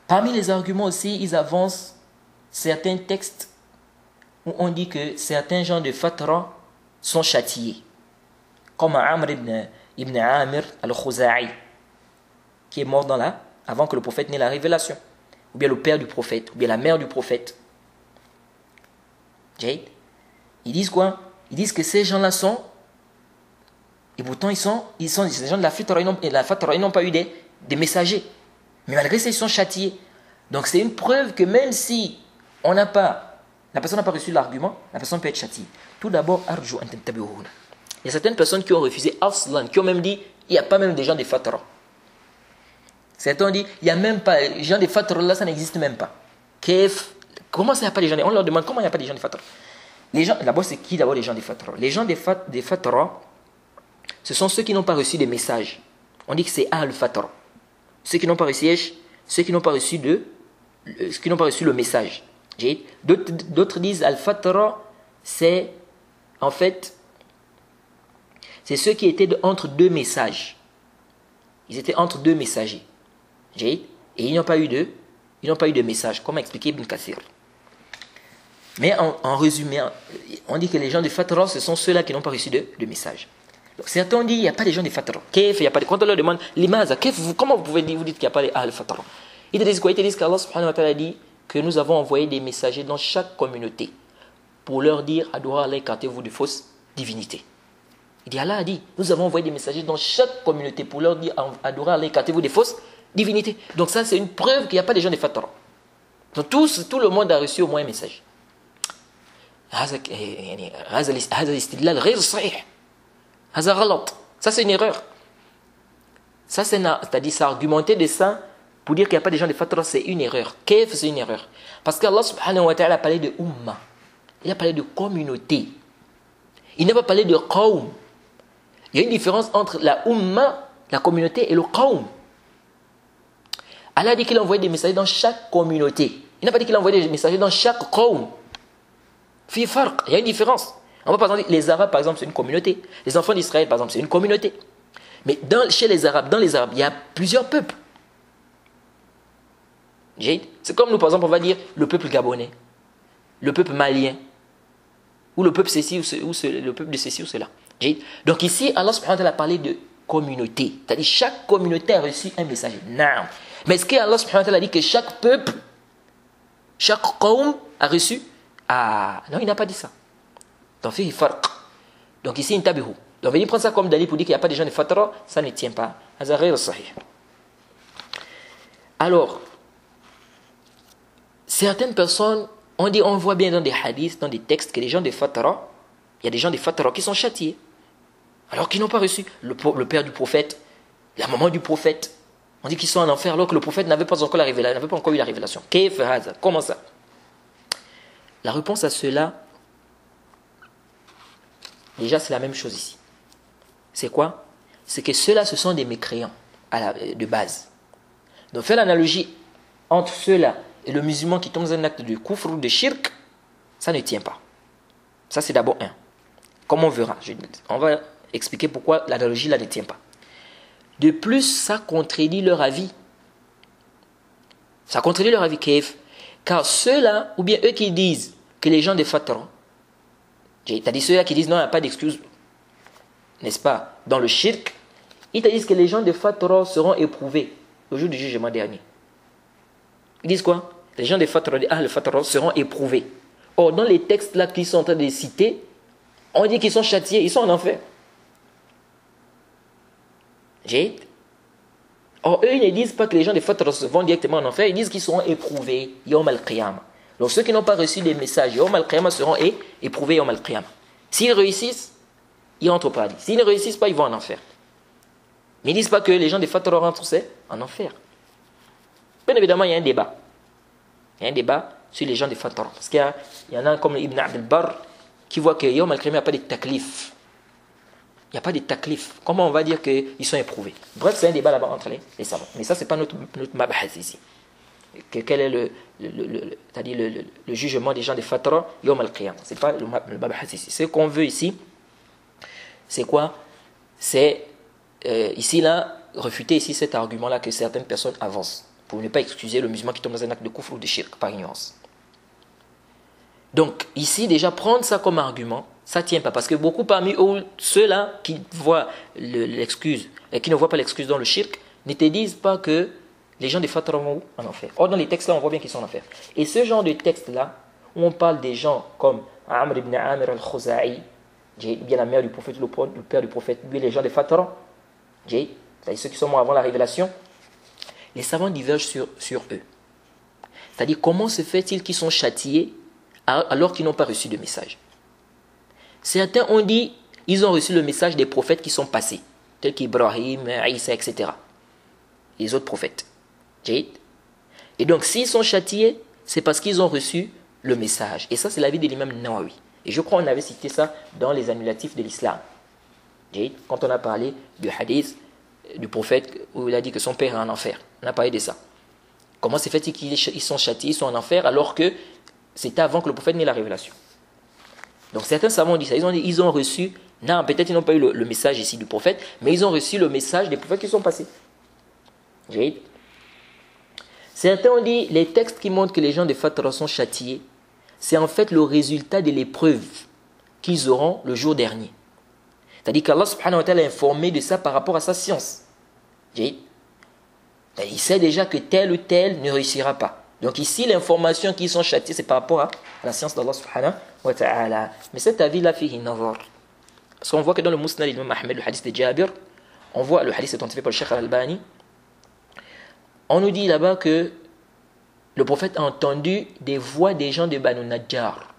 Parmi les arguments aussi, ils avancent certains textes où on dit que certains gens de fatra sont châtiés. Comme Amr ibn Amir al-Khuza'i, qui est mort avant que le prophète n'ait la révélation. Ou bien le père du prophète, ou bien la mère du prophète. Jade. Ils disent quoi? Ils disent que ces gens-là sont, et pourtant ils sont ces gens de la fatra, ils n'ont pas eu des messagers. Mais malgré ça, ils sont châtiés. Donc c'est une preuve que même si la personne n'a pas reçu l'argument, la personne peut être châtiée. Tout d'abord, arju an tantabihun. Il y a certaines personnes qui ont refusé aslan, qui ont même dit, il n'y a pas même des gens de fatra. Certains ont dit, il n'y a même pas, les gens de fatra là, ça n'existe même pas. Comment ça, il n'y a pas des gens On leur demande, comment il n'y a pas des gens de fatra? D'abord, c'est qui d'abord les gens de fatra? Les gens de fatra, ce sont ceux qui n'ont pas reçu des messages. On dit que c'est al-fatra. Ceux qui n'ont pas reçu ceux qui n'ont pas reçu le message. D'autres disent al-fatra, c'est en fait, c'est ceux qui étaient entre deux messages. Ils étaient entre deux messagers. Et ils n'ont pas eu de message. Comment expliquer Ibn Kathir? Mais en résumé, on dit que les gens de Fatra, ce sont ceux-là qui n'ont pas reçu de message. Donc, certains ont dit qu'il n'y a pas de gens de Fatra. Quand on leur demande, comment vous pouvez dire, vous dites qu'il n'y a pas de Ahl Fatra? Ils te disent quoi? Ils te disent qu'Allah subhanahu wa ta'ala dit que nous avons envoyé des messagers dans chaque communauté pour leur dire, adorez Allah, écartez-vous de fausses divinités. Il dit, Allah a dit, nous avons envoyé des messagers dans chaque communauté pour leur dire, adorez Allah, écartez-vous des fausses divinités. Donc ça, c'est une preuve qu'il n'y a pas de gens de Fatra. Donc tout le monde a reçu au moins un message. هذا الاستدلال غير صحيح هذا غلط. Ça c'est une erreur. Ça c'est-à-dire ça argumenter de ça pour dire qu'il n'y a pas de gens de Fatra, c'est une erreur. Kayf, c'est une erreur. Parce qu'Allah subhanahu wa ta'ala a parlé de umma. Il a parlé de communauté. Il n'a pas parlé de qawm. Il y a une différence entre la umma, la communauté, et le qawm. Allah a dit qu'il a envoyé des messagers dans chaque communauté. Il n'a pas dit qu'il a envoyé des messagers dans chaque qawm. Il y a une différence. On va par exemple, les Arabes, par exemple, c'est une communauté. Les enfants d'Israël, par exemple, c'est une communauté. Mais chez les Arabes, il y a plusieurs peuples. C'est comme nous, par exemple, on va dire le peuple gabonais, le peuple malien, ou le peuple ceci, ou le peuple de ceci ou cela. Donc ici, Allah subhanahu wa ta'ala a parlé de communauté. C'est-à-dire chaque communauté a reçu un messager. Non. Mais est-ce que Allah subhanahu wa ta'ala a dit que chaque peuple, chaque qawm a reçu? Ah, non, il n'a pas dit ça. Donc ici, intabihu. Donc venir prendre ça comme dalil pour dire qu'il n'y a pas de gens de Fatra, ça ne tient pas. Alors, certaines personnes, on voit bien dans des hadiths, dans des textes, que les gens de Fatra, il y a des gens de Fatra qui sont châtiés, alors qu'ils n'ont pas reçu le père du prophète, la maman du prophète. On dit qu'ils sont en enfer alors que le prophète n'avait pas encore eu la révélation. Comment ça? La réponse à cela, déjà c'est la même chose ici. C'est quoi? C'est que ceux-là, ce sont des mécréants de base. Donc faire l'analogie entre ceux-là et le musulman qui tombe dans un acte de kufr ou de shirk, ça ne tient pas. Ça c'est d'abord un. Comme on verra, on va expliquer pourquoi l'analogie là ne tient pas. De plus, ça contredit leur avis. Ça contredit leur avis, Kef. Car ceux-là, ou bien eux qui disent que les gens de Fatra, c'est-à-dire ceux-là qui disent non, il n'y a pas d'excuse, n'est-ce pas, dans le shirk, ils te disent que les gens de Fatra seront éprouvés au jour du jugement dernier. Ils disent quoi? Les gens de Fatra, le Fatra seront éprouvés. Or, dans les textes là qu'ils sont en train de citer, on dit qu'ils sont châtiés, ils sont en enfer. Or, eux, ils ne disent pas que les gens de Fatra vont directement en enfer, ils disent qu'ils seront éprouvés, Yawm al-Qiyamah. Donc, ceux qui n'ont pas reçu les messages, Yawm al-Qiyamah seront éprouvés, Yawm al-Qiyamah. S'ils réussissent, ils rentrent au paradis. S'ils ne réussissent pas, ils vont en enfer. Mais ils ne disent pas que les gens de Fatra rentrent en enfer. Bien évidemment, il y a un débat. Il y a un débat sur les gens de Fatra. Parce qu'il y en a comme Ibn Abd al-Barr qui voit que Yawm al-Qiyamah, il n'y a pas de taklif. Il n'y a pas de taklif. Comment on va dire qu'ils sont éprouvés? Bref, c'est un débat là-bas entre les savants. Mais ça, ce n'est pas notre mabahas ici. Quel est c'est-à-dire le jugement des gens de Fatra, Yawm al-Qiyamah. Ce n'est pas le mabahas ici. Ce qu'on veut ici, c'est quoi? C'est ici, là, refuter ici cet argument-là que certaines personnes avancent pour ne pas excuser le musulman qui tombe dans un acte de kufr ou de shirk par ignorance. Donc, ici, déjà, prendre ça comme argument, ça ne tient pas. Parce que beaucoup parmi eux, ceux-là qui voient l'excuse et qui ne voient pas l'excuse dans le shirk, ne te disent pas que les gens de Fatra vont en enfer. Or, dans les textes-là, on voit bien qu'ils sont en enfer. Et ce genre de texte-là, où on parle des gens comme Amr ibn Amir al-Khuza'i, bien la mère du prophète, le père du prophète, lui, les gens de Fatra, c'est-à-dire ceux qui sont morts avant la révélation, les savants divergent sur eux. C'est-à-dire, comment se fait-il qu'ils sont châtiés alors qu'ils n'ont pas reçu de message? Certains ont dit ils ont reçu le message des prophètes qui sont passés, tels qu'Ibrahim, Isa, etc. Les autres prophètes. Et donc, s'ils sont châtiés, c'est parce qu'ils ont reçu le message. Et ça, c'est l'avis de l'imam Nawawi. Et je crois qu'on avait cité ça dans les annulatifs de l'islam. Quand on a parlé du hadith du prophète où il a dit que son père est en enfer. On a parlé de ça. Comment c'est fait qu'ils sont châtiés, ils sont en enfer, alors que c'était avant que le prophète n'ait la révélation. Donc certains savants ont dit ça, ils ont reçu, non, peut-être ils n'ont pas eu le message ici du prophète, mais ils ont reçu le message des prophètes qui sont passés. Certains ont dit, les textes qui montrent que les gens de Fatra sont châtiés, c'est en fait le résultat de l'épreuve qu'ils auront le jour dernier. C'est-à-dire qu'Allah subhanahu wa ta'ala est informé de ça par rapport à sa science. Il sait déjà que tel ou tel ne réussira pas. Donc ici, l'information qu'ils sont châtiés, c'est par rapport à la science d'Allah subhanahu wa ta'ala. Mais cet avis-là, fihi nazar. Parce qu'on voit que dans le Musnad d'Imam Ahmed, le hadith de Jabir, on voit le hadith authentifié par le Cheikh Al-Albani, on nous dit là-bas que le prophète a entendu des voix des gens de Banu Najjar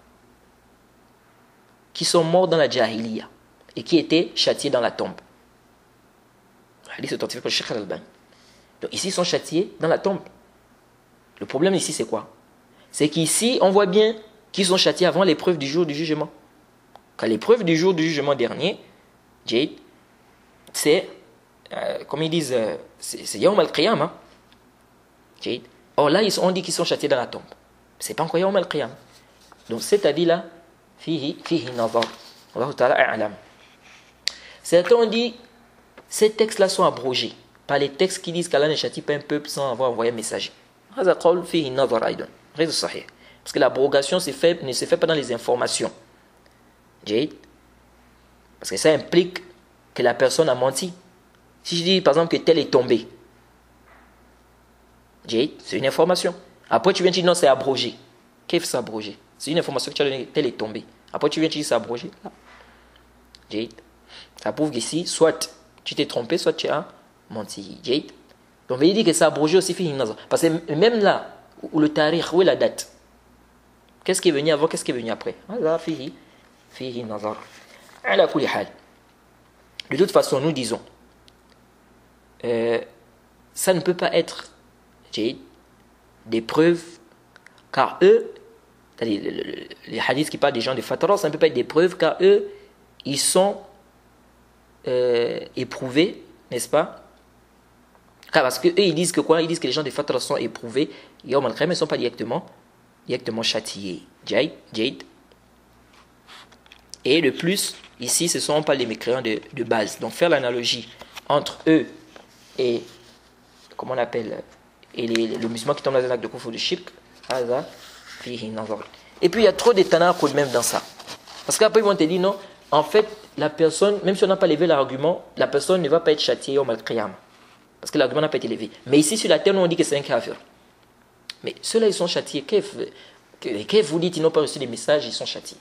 qui sont morts dans la Jahiliya et qui étaient châtiés dans la tombe. Le hadith authentifié par le Cheikh Al-Albani. Donc ici, ils sont châtiés dans la tombe. Le problème ici, c'est quoi? C'est qu'ici, on voit bien qu'ils sont châtiés avant l'épreuve du jour du jugement. Quand l'épreuve du jour du jugement dernier, c'est, comme ils disent, c'est Yawm al-Qiyamah. Or là, on dit qu'ils sont châtiés dans la tombe. C'est pas encore Yawm al-Qiyamah. Donc cet avis-là, fihi nazar. Allah ta'ala a'lam. Certains ont dit, ces textes-là sont abrogés par les textes qui disent qu'Allah ne châtie pas un peuple sans avoir envoyé un messager. Parce que l'abrogation ne se fait pas dans les informations. Parce que ça implique que la personne a menti. Si je dis par exemple que tel est tombé, c'est une information. Après tu viens te dire non, c'est abrogé. Qu'est-ce que c'est abrogé? C'est une information que tu as donnée, tel est tombé. Après tu viens te dire c'est abrogé. Ça prouve qu'ici, soit tu t'es trompé, soit tu as menti. Donc il dit que c'est abrogé aussi. Parce que même là, où le tarikh, où est la date? Qu'est-ce qui est venu avant, qu'est-ce qui est venu après? De toute façon, nous disons, ça ne peut pas être des preuves, car eux, les hadiths qui parlent des gens de Fatra, ça ne peut pas être des preuves, car eux, ils sont éprouvés, n'est-ce pas? Car parce que eux, ils disent que quoi? Ils disent que les gens de Fatra sont éprouvés, et au malgré, ils ne sont pas directement châtiés. Et le plus, ici, ce ne sont pas les mécréants de base. Donc faire l'analogie entre eux et, comment on appelle, et le musulman qui tombe dans un acte de kufr de shirk, et puis il y a trop de tanaqud même dans ça. Parce qu'après ils vont te dire non, en fait, la personne, même si on n'a pas levé l'argument, la personne ne va pas être châtiée au mal-qiyam. Parce que l'argument n'a pas été levé. Mais ici sur la terre, on dit que c'est un kafir. Mais ceux-là, ils sont châtiés. Qu'est-ce vous dites, ils n'ont pas reçu les messages, ils sont châtiés.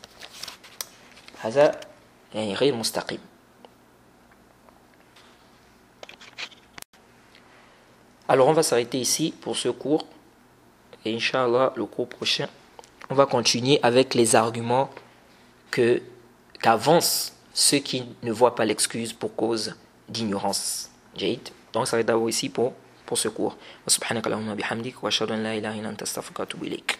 Alors on va s'arrêter ici pour ce cours. Et Inch'Allah, le cours prochain, on va continuer avec les arguments qu'avancent ceux qui ne voient pas l'excuse pour cause d'ignorance. Donc ça va être d'abord ici pour ce cours. Subhanakallahumma bihamdik wa ashhadu an la ilaha illa anta astaghfiruka wa atubu ilayk.